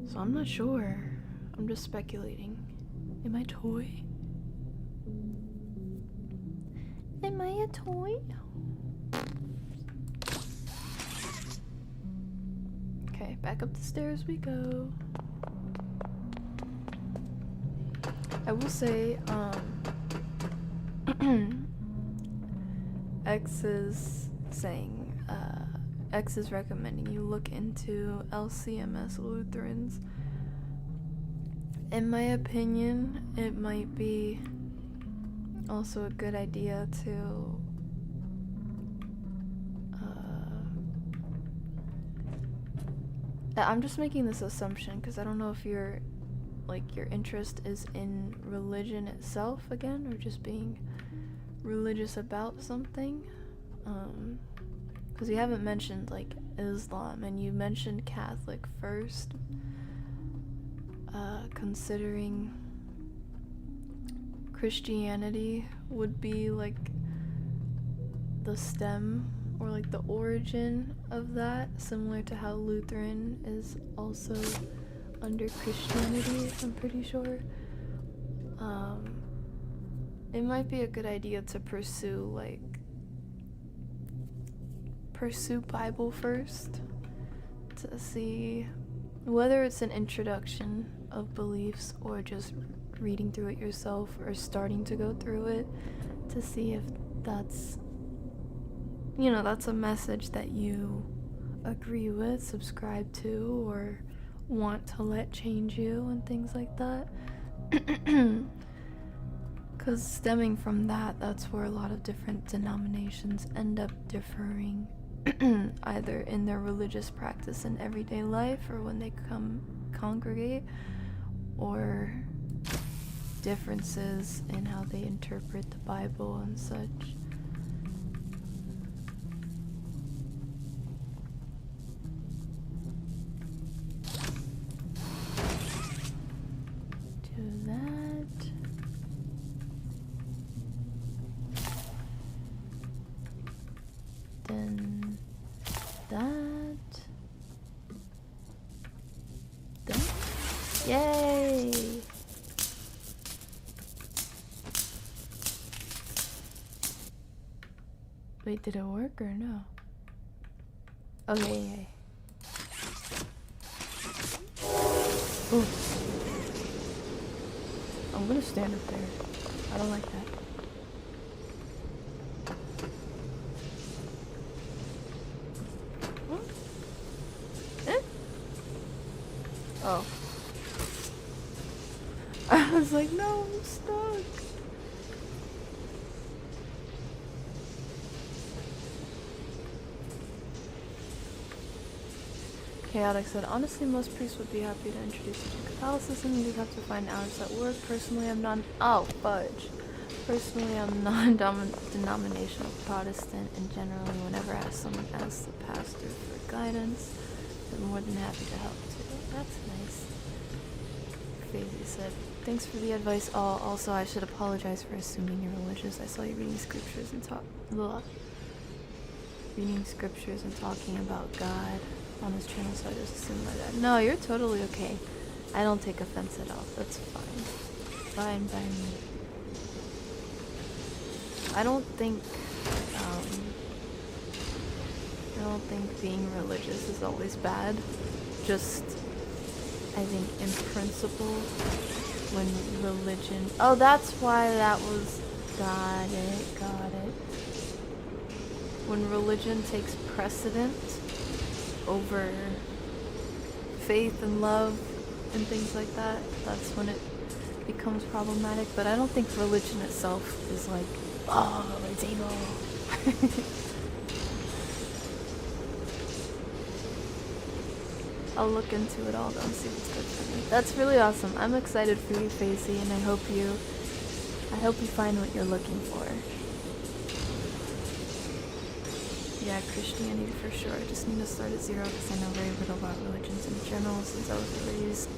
So I'm not sure. I'm just speculating. Am I a toy? Am I a toy? Okay, back up the stairs we go. I will say, X is saying, X is recommending you look into LCMS Lutherans. In my opinion, it might be also a good idea to I'm just making this assumption because I don't know if your interest is in religion itself again, or just being religious about something, because you haven't mentioned like Islam and you mentioned Catholic first, considering Christianity would be like the stem or like the origin of that, similar to how Lutheran is also under Christianity, I'm pretty sure. It might be a good idea to pursue Bible first, to see whether it's an introduction of beliefs or just reading through it yourself or starting to go through it, to see if that's a message that you agree with, subscribe to, or want to let change you and things like that. Because stemming from that, that's where a lot of different denominations end up differing, either in their religious practice in everyday life or when they congregate, or differences in how they interpret the Bible and such. Yay! Wait, did it work or no? Okay, yay. Ooh. I'm gonna stand up there. I don't like that. Eh? Oh. I was like, no, I'm stuck. Chaotic said, honestly, most priests would be happy to introduce you to Catholicism. You just have to find hours at work. Personally, I'm non-denominational Protestant, and generally, whenever someone asks the pastor for guidance, they're more than happy to help too. That's nice. Crazy said, thanks for the advice. Also, I should apologize for assuming you're religious. I saw you reading scriptures and talking about God on this channel, so I just assumed my dad. No, you're totally okay. I don't take offense at all. That's fine. Fine by me. I don't think being religious is always bad. Just, I think in principle, when religion... Oh, that's why that was... Got it. When religion takes precedent over faith and love and things like that, that's when it becomes problematic. But I don't think religion itself is like, oh, it's evil. I'll look into it all though and see what's good for me. That's really awesome. I'm excited for you, Facey, and I hope you find what you're looking for. Yeah, Christianity for sure. I just need to start at zero because I know very little about religions in general since I was raised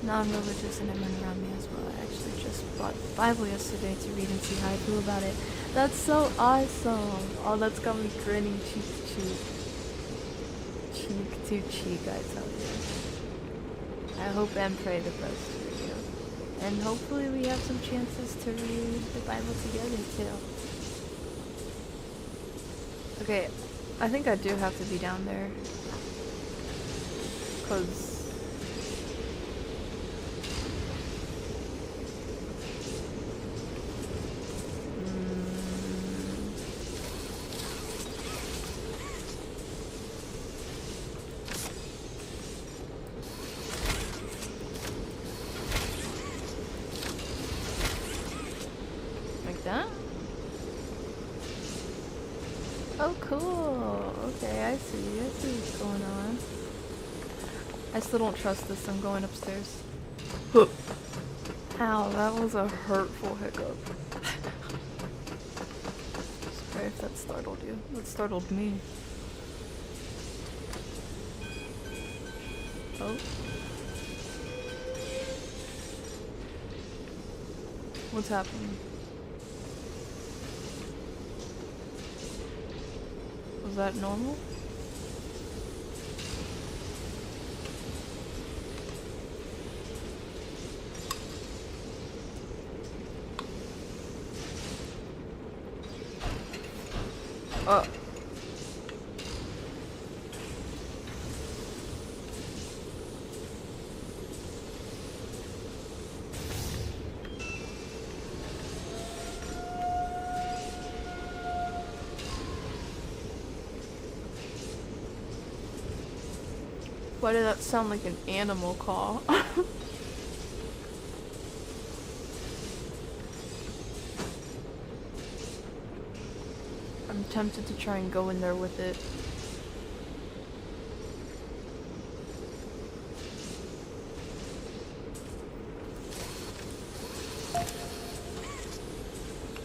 non-religious and everyone around me as well. I actually just bought the Bible yesterday to read and see how I feel about it. That's so awesome. Oh, that's got me grinning cheek to cheek. Cheek to cheek, I tell you. I hope and pray the best for you. And hopefully we have some chances to read the Bible together too. Okay, I think I do have to be down there. 'Cause like that? Oh, cool. Okay, I see what's going on. I still don't trust this. I'm going upstairs. Ow, that was a hurtful hiccup. Sorry if that startled you. That startled me. Oh. What's happening? Was that normal? Oh. Why did that sound like an animal call? I'm tempted to try and go in there with it.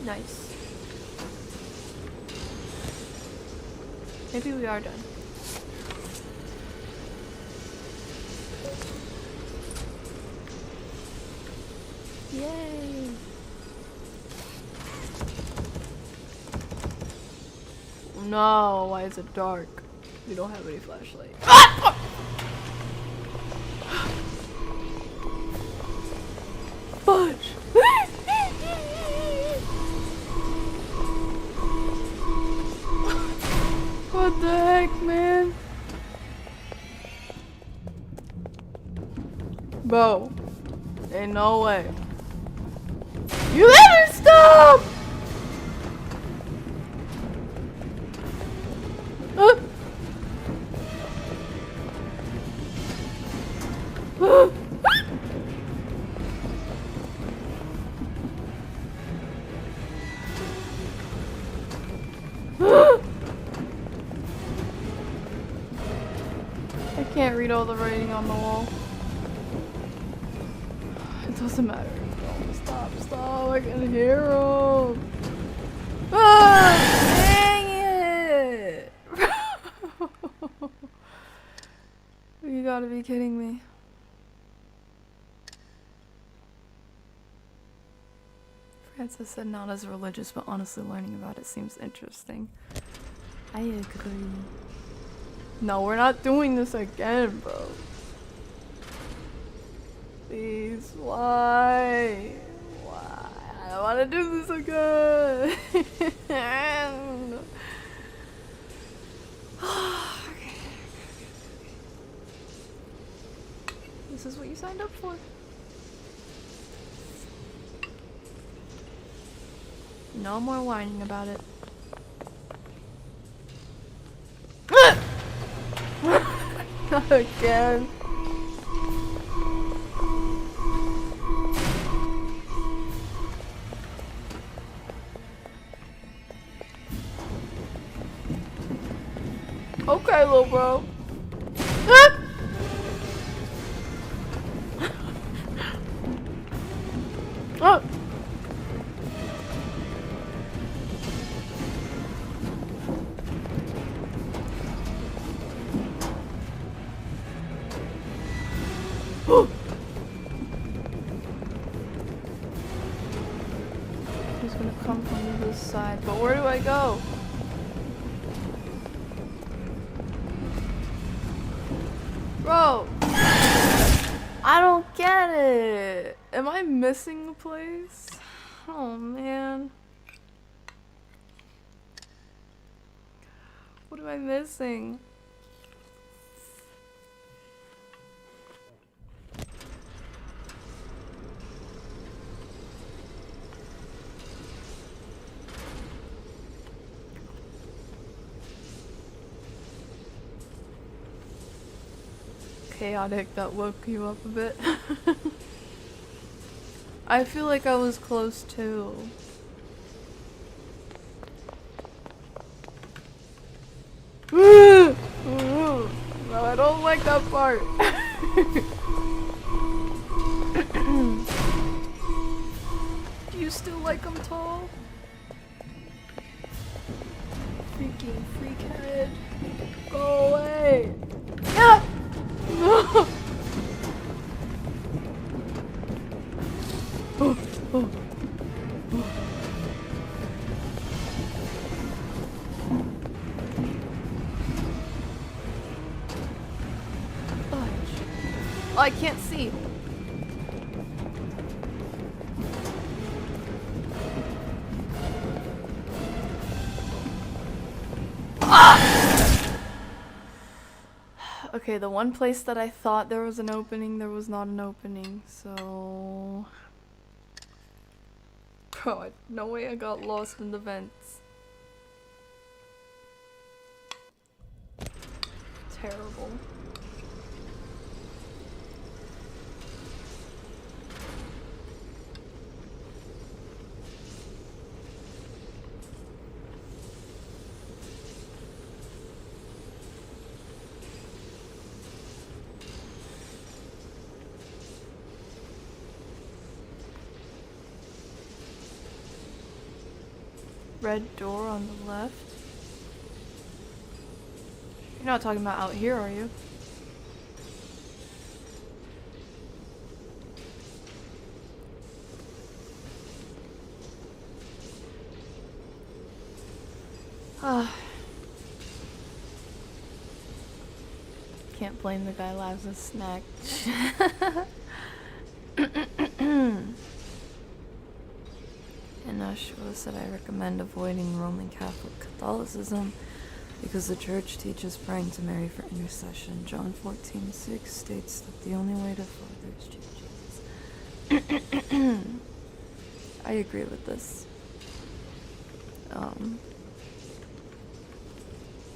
Nice. Maybe we are done. Yay! No, why is it dark? We don't have any flashlight. Fudge! What the heck, man? Bro, ain't no way. You better stop! I can't read all the writing on the wall. It doesn't matter. No, stop, I can hear him. Ah, dang it! You gotta be kidding me. Francis said not as religious, but honestly learning about it seems interesting. I agree. No, we're not doing this again, bro. Please, why? Why? I don't want to do this again. I don't know. Okay. This is what you signed up for. No more whining about it. Not again. Okay, little bro. Ah! Oh. He's gonna come from this side, but where do I go? Bro, I don't get it. Am I missing a place? Oh man. What am I missing? Chaotic, that woke you up a bit. I feel like I was close too. No, I don't like that part. Do you still like them tall? Freaking freakhead. Go away. Yeah. No. Oh, oh. Oh, I can't see. Okay, the one place that I thought there was an opening, there was not an opening, so... God, no way I got lost in the vents. Terrible. Red door on the left. You're not talking about out here, are you? Can't blame the guy laughs a snack. Shua said I recommend avoiding Roman Catholic Catholicism because the church teaches praying to Mary for intercession. John 14:6 states that the only way to Father is through Jesus. I agree with this.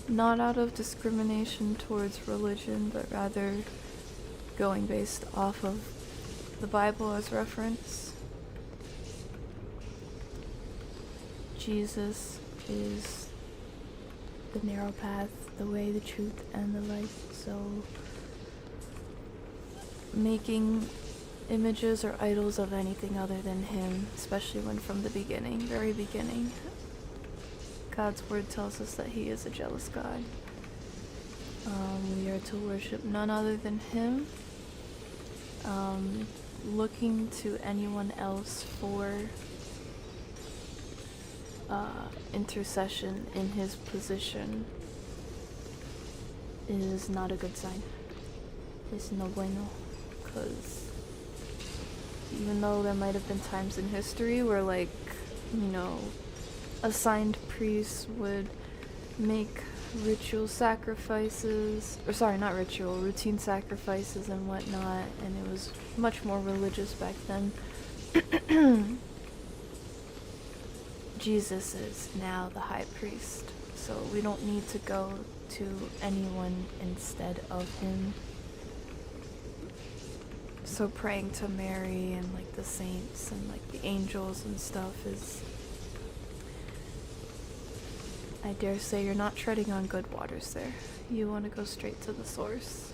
Not out of discrimination towards religion, but rather going based off of the Bible as reference. Jesus is the narrow path, the way, the truth, and the life. So making images or idols of anything other than him, especially when from the beginning, very beginning, God's word tells us that he is a jealous God. We are to worship none other than him. Looking to anyone else for intercession in his position is not a good sign. It's no bueno, because Even though there might have been times in history where, like, you know, assigned priests would make ritual sacrifices, or sorry, not ritual, routine sacrifices and whatnot, and it was much more religious back then. Jesus is now the high priest, so we don't need to go to anyone instead of him. So praying to Mary and like the saints and like the angels and stuff is, I dare say you're not treading on good waters there. You want to go straight to the source.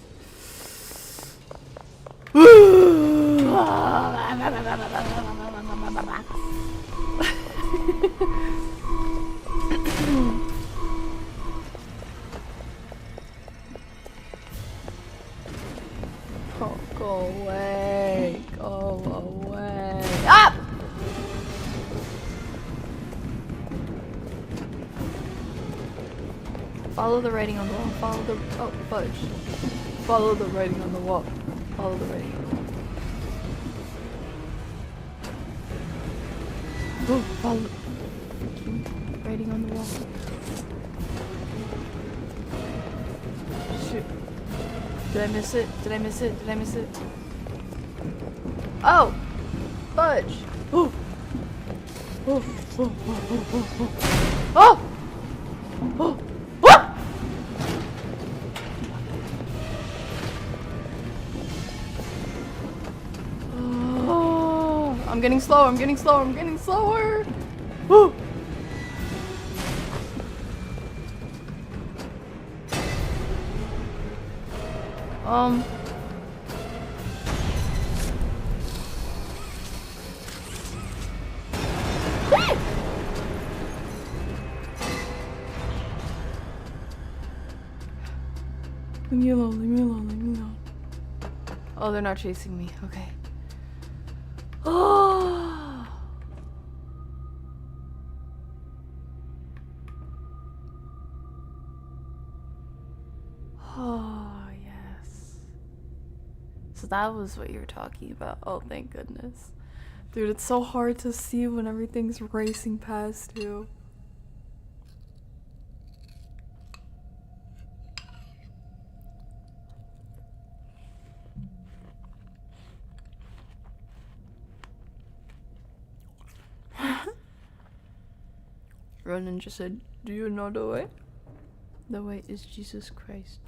Oh, go away. Go away. Ah! Follow the writing on the wall. Follow the... Oh, fudge. Follow the writing on the wall. Follow the writing on the wall. Oh, follow the freaking writing on the wall. Shoot. Did I miss it? Did I miss it? Did I miss it? Oh! Fudge! Oh! Oh! Oh! Oh! Oh! Oh! Oh! Oh! I'm getting slower, I'm getting slower, I'm getting slower! Woo! Leave me alone, leave me alone, leave me alone. Oh, they're not chasing me. Okay. Oh! Oh, yes. So that was what you were talking about. Oh, thank goodness. Dude, it's so hard to see when everything's racing past you. Ronan just said, "Do you know the way? The way is Jesus Christ."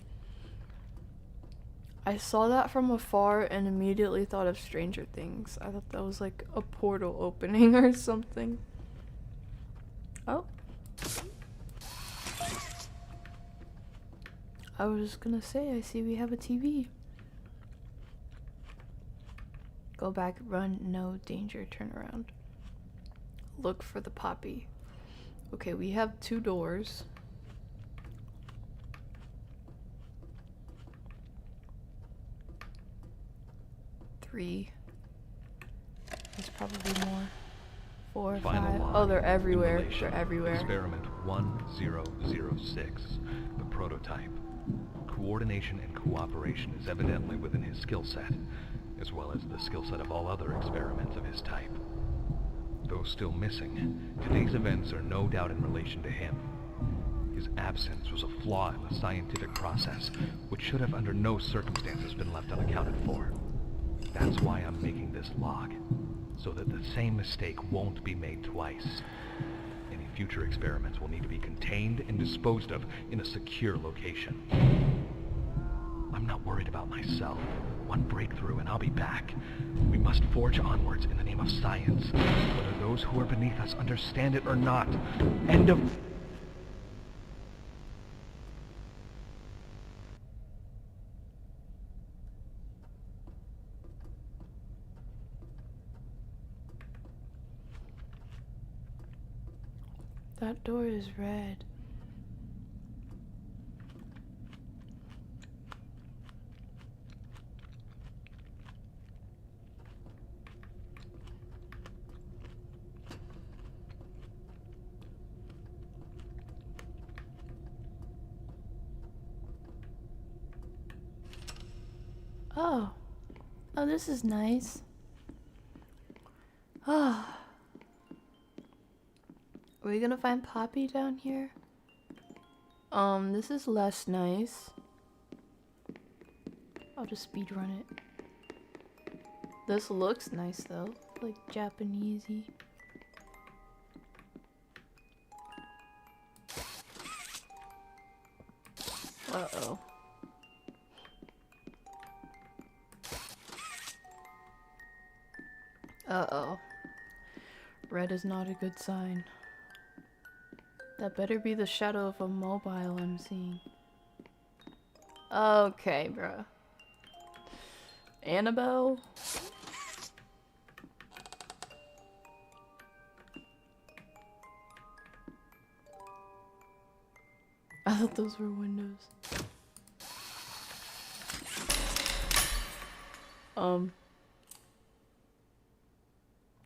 I saw that from afar and immediately thought of Stranger Things. I thought that was like a portal opening or something. Oh. I was just gonna say, I see we have a TV. Go back, run, no danger, turn around. Look for the poppy. Okay, we have 2 doors. Three. There's probably more. 4, 5. Oh, they're everywhere. They're everywhere. Experiment 1006, the prototype. Coordination and cooperation is evidently within his skill set, as well as the skill set of all other experiments of his type. Though still missing, today's events are no doubt in relation to him. His absence was a flaw in the scientific process, which should have under no circumstances been left unaccounted for. That's why I'm making this log, so that the same mistake won't be made twice. Any future experiments will need to be contained and disposed of in a secure location. I'm not worried about myself. One breakthrough and I'll be back. We must forge onwards in the name of science, whether those who are beneath us understand it or not. End of... That door is red. Oh. Oh, this is nice. Are we gonna find Poppy down here? This is less nice. I'll just speed run it. This looks nice though, like Japanesey. Uh-oh. Uh-oh. Red is not a good sign. That better be the shadow of a mobile I'm seeing. Okay, bruh. Annabelle? I thought those were windows.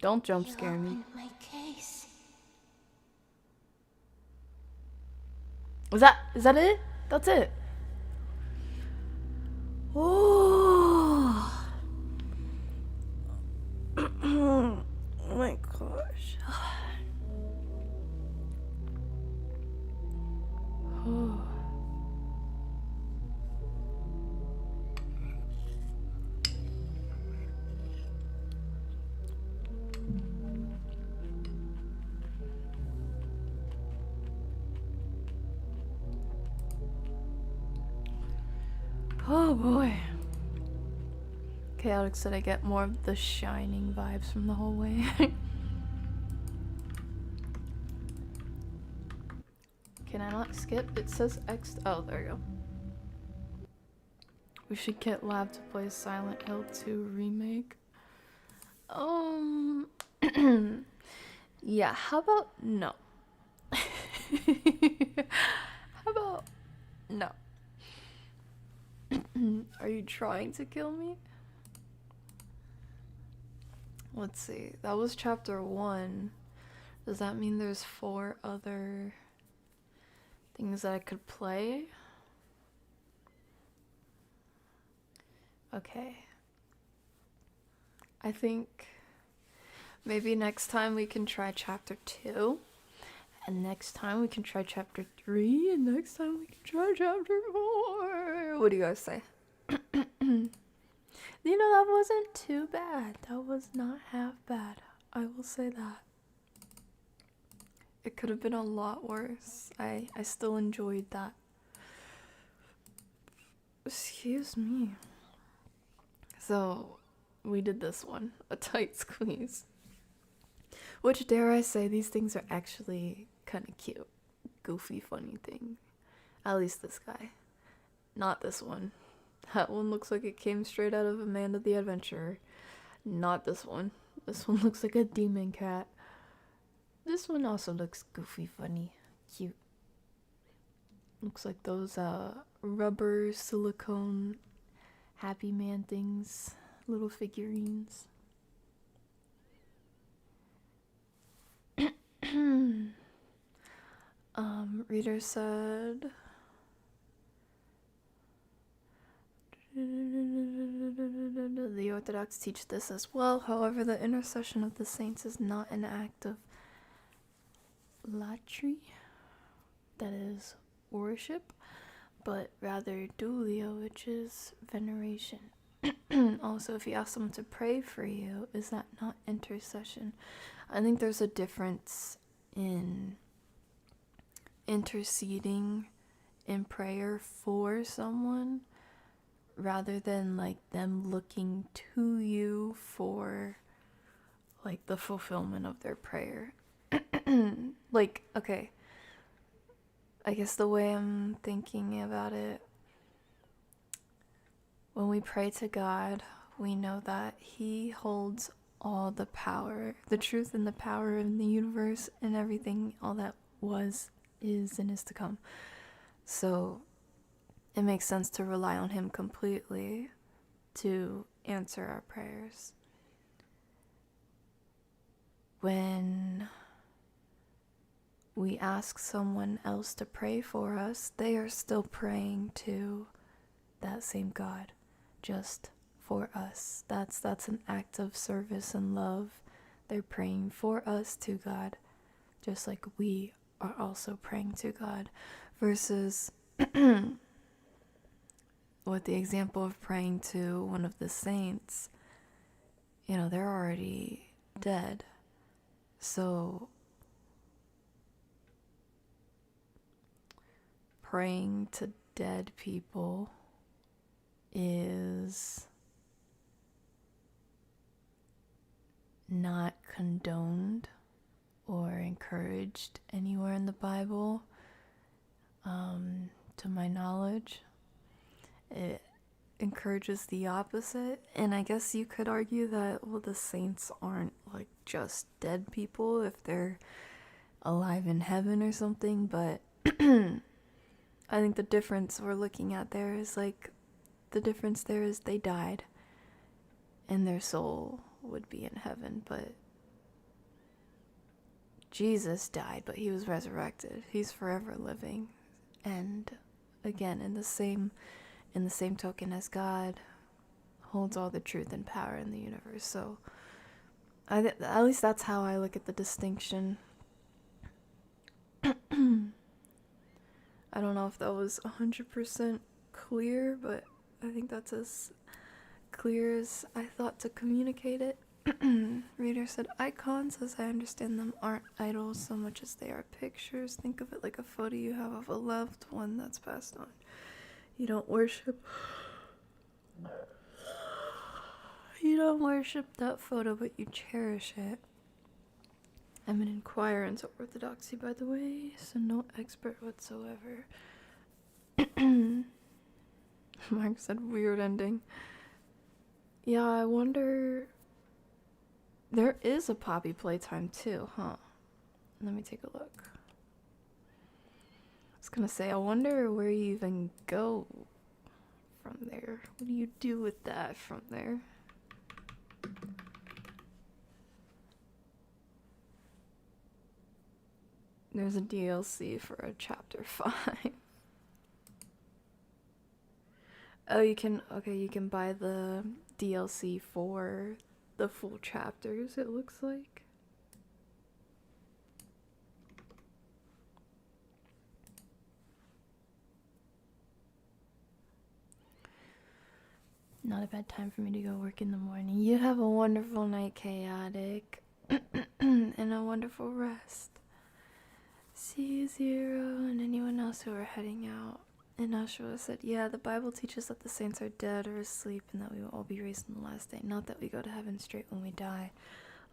Don't jump scare me. My case. Is that it? That's it. Oh. Oh my gosh. Oh. Oh boy. Chaotic said I get more of the Shining vibes from the whole way. Can I not skip? It says X. Oh, there you go. We should get Lab to play Silent Hill 2 remake. Yeah, how about no? How about no? Are you trying to kill me? Let's see. That was chapter 1. Does that mean there's 4 other things that I could play? Okay. I think maybe next time we can try chapter 2. And next time we can try chapter 3. And next time we can try chapter 4. What do you guys say? You know, that wasn't too bad. That was not half bad. I will say that. It could have been a lot worse. I still enjoyed that. Excuse me. So, we did this one. A tight squeeze. Which, dare I say, these things are actually kind of cute. Goofy, funny thing. At least this guy. Not this one. That one looks like it came straight out of Amanda the Adventurer. Not this one. This one looks like a demon cat. This one also looks goofy, funny, cute. Looks like those rubber silicone Happy Man things. Little figurines. Reader said... The Orthodox teach this as well. However, the intercession of the saints is not an act of latry, that is worship, but rather dulia, which is veneration. Also, if you ask someone to pray for you, is that not intercession? I think there's a difference in interceding in prayer for someone rather than like them looking to you for like the fulfillment of their prayer. Like, okay, I guess the way I'm thinking about it, when we pray to God, we know that He holds all the power, the truth and the power in the universe and everything, all that was, is, and is to come. So it makes sense to rely on Him completely to answer our prayers. When we ask someone else to pray for us, they are still praying to that same God, just for us. That's an act of service and love They're praying for us to God, just like we are also praying to God, versus with the example of praying to one of the saints, you know, they're already dead. So praying to dead people is not condoned or encouraged anywhere in the Bible, to my knowledge. It encourages the opposite, and I guess you could argue that, well, the saints aren't like just dead people if they're alive in heaven or something, but I think the difference we're looking at there is like, the difference there is they died and their soul would be in heaven, but Jesus died, but he was resurrected. He's forever living. And again, in the same token as God holds all the truth and power in the universe. So at least that's how I look at the distinction. I don't know if that was 100% clear, but I think that's as clear as I thought to communicate it. Reader said, icons, as I understand them, aren't idols so much as they are pictures. Think of it like a photo you have of a loved one that's passed on. You don't worship that photo, but you cherish it. I'm an inquirer into orthodoxy, by the way, so no expert whatsoever. Mark said, weird ending. Yeah, I wonder... There is a Poppy Playtime too, huh? Let me take a look. I was gonna say, I wonder where you even go from there. What do you do with that from there? There's a DLC for a chapter 5. Oh, you can buy the DLC for the full chapters, it looks like. Not a bad time for me to go work in the morning. You have a wonderful night, Chaotic. And a wonderful rest. See you, Zero, and anyone else who are heading out. And Ashua said, yeah, the Bible teaches that the saints are dead or asleep and that we will all be raised on the last day. Not that we go to heaven straight when we die.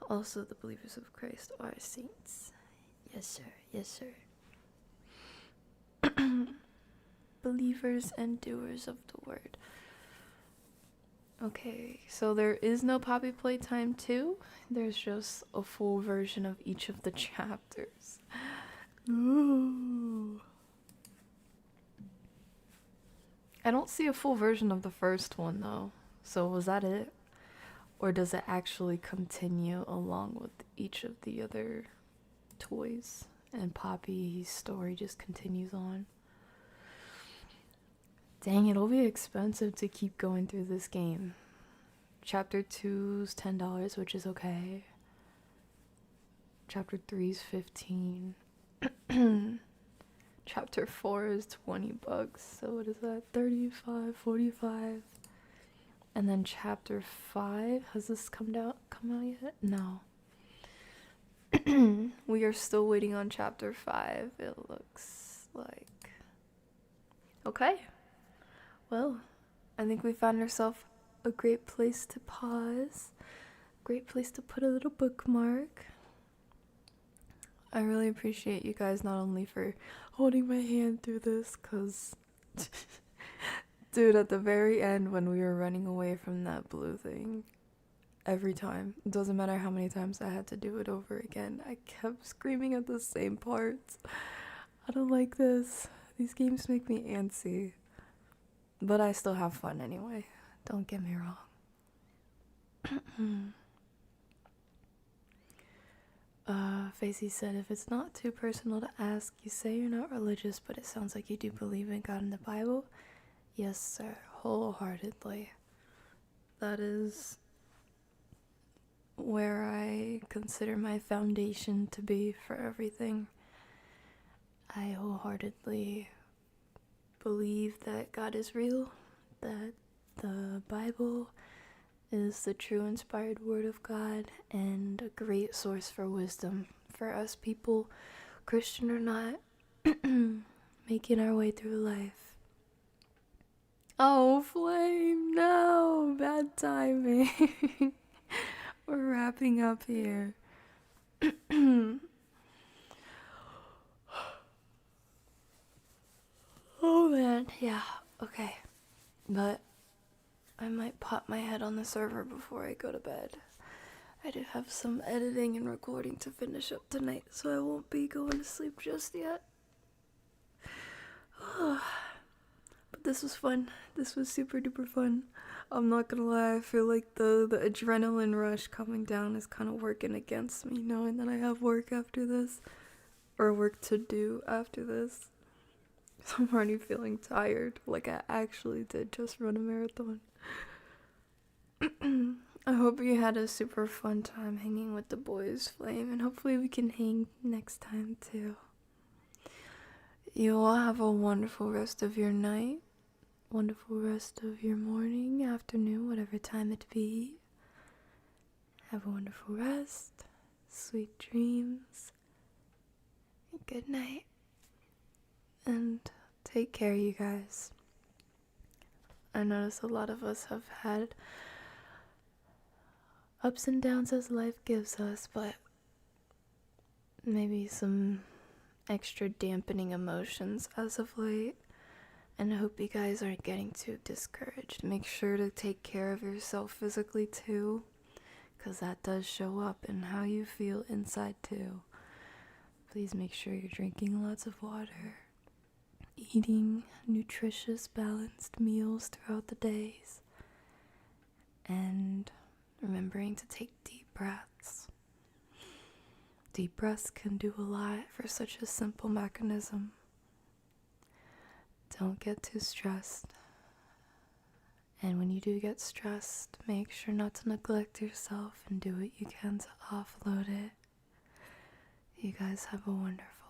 Also, the believers of Christ are saints. Yes, sir. Yes, sir. Believers and doers of the word. Okay, so there is no Poppy Playtime 2. There's just a full version of each of the chapters. Ooh. I don't see a full version of the first one, though. So was that it? Or does it actually continue along with each of the other toys? And Poppy's story just continues on? Dang, it'll be expensive to keep going through this game. Chapter 2's $10, which is okay. Chapter 3's $15. Chapter 4 is $20, so what is that? 35, 45. And then chapter 5, has this come out yet? No. We are still waiting on chapter 5, it looks like. Okay. Well, I think we found ourselves a great place to pause. Great place to put a little bookmark. I really appreciate you guys not only for holding my hand through this, because, dude, at the very end when we were running away from that blue thing, every time, it doesn't matter how many times I had to do it over again, I kept screaming at the same parts. I don't like this. These games make me antsy. But I still have fun anyway. Don't get me wrong. Facey said, if it's not too personal to ask, you say you're not religious, but it sounds like you do believe in God and the Bible. Yes, sir. Wholeheartedly. That is where I consider my foundation to be for everything. I wholeheartedly believe that God is real, that the Bible is the true inspired word of God and a great source for wisdom for us people, Christian or not, making our way through life. Oh, Flame, no, bad timing. We're wrapping up here. Oh man, yeah, okay. But I might pop my head on the server before I go to bed. I do have some editing and recording to finish up tonight, so I won't be going to sleep just yet. But this was fun. This was super duper fun. I'm not gonna lie, I feel like the adrenaline rush coming down is kind of working against me, knowing that I have work after this, or work to do after this. So I'm already feeling tired, like I actually did just run a marathon. I hope you had a super fun time hanging with the boys, Flame, and hopefully we can hang next time too. You all have a wonderful rest of your night, wonderful rest of your morning, afternoon, whatever time it be. Have a wonderful rest, sweet dreams, and good night. And take care, you guys. I notice a lot of us have had ups and downs as life gives us, but maybe some extra dampening emotions as of late. And I hope you guys aren't getting too discouraged. Make sure to take care of yourself physically too, because that does show up in how you feel inside too. Please make sure you're drinking lots of water, eating nutritious, balanced meals throughout the days, and remembering to take deep breaths. Deep breaths can do a lot for such a simple mechanism. Don't get too stressed. And when you do get stressed, make sure not to neglect yourself and do what you can to offload it. You guys have a wonderful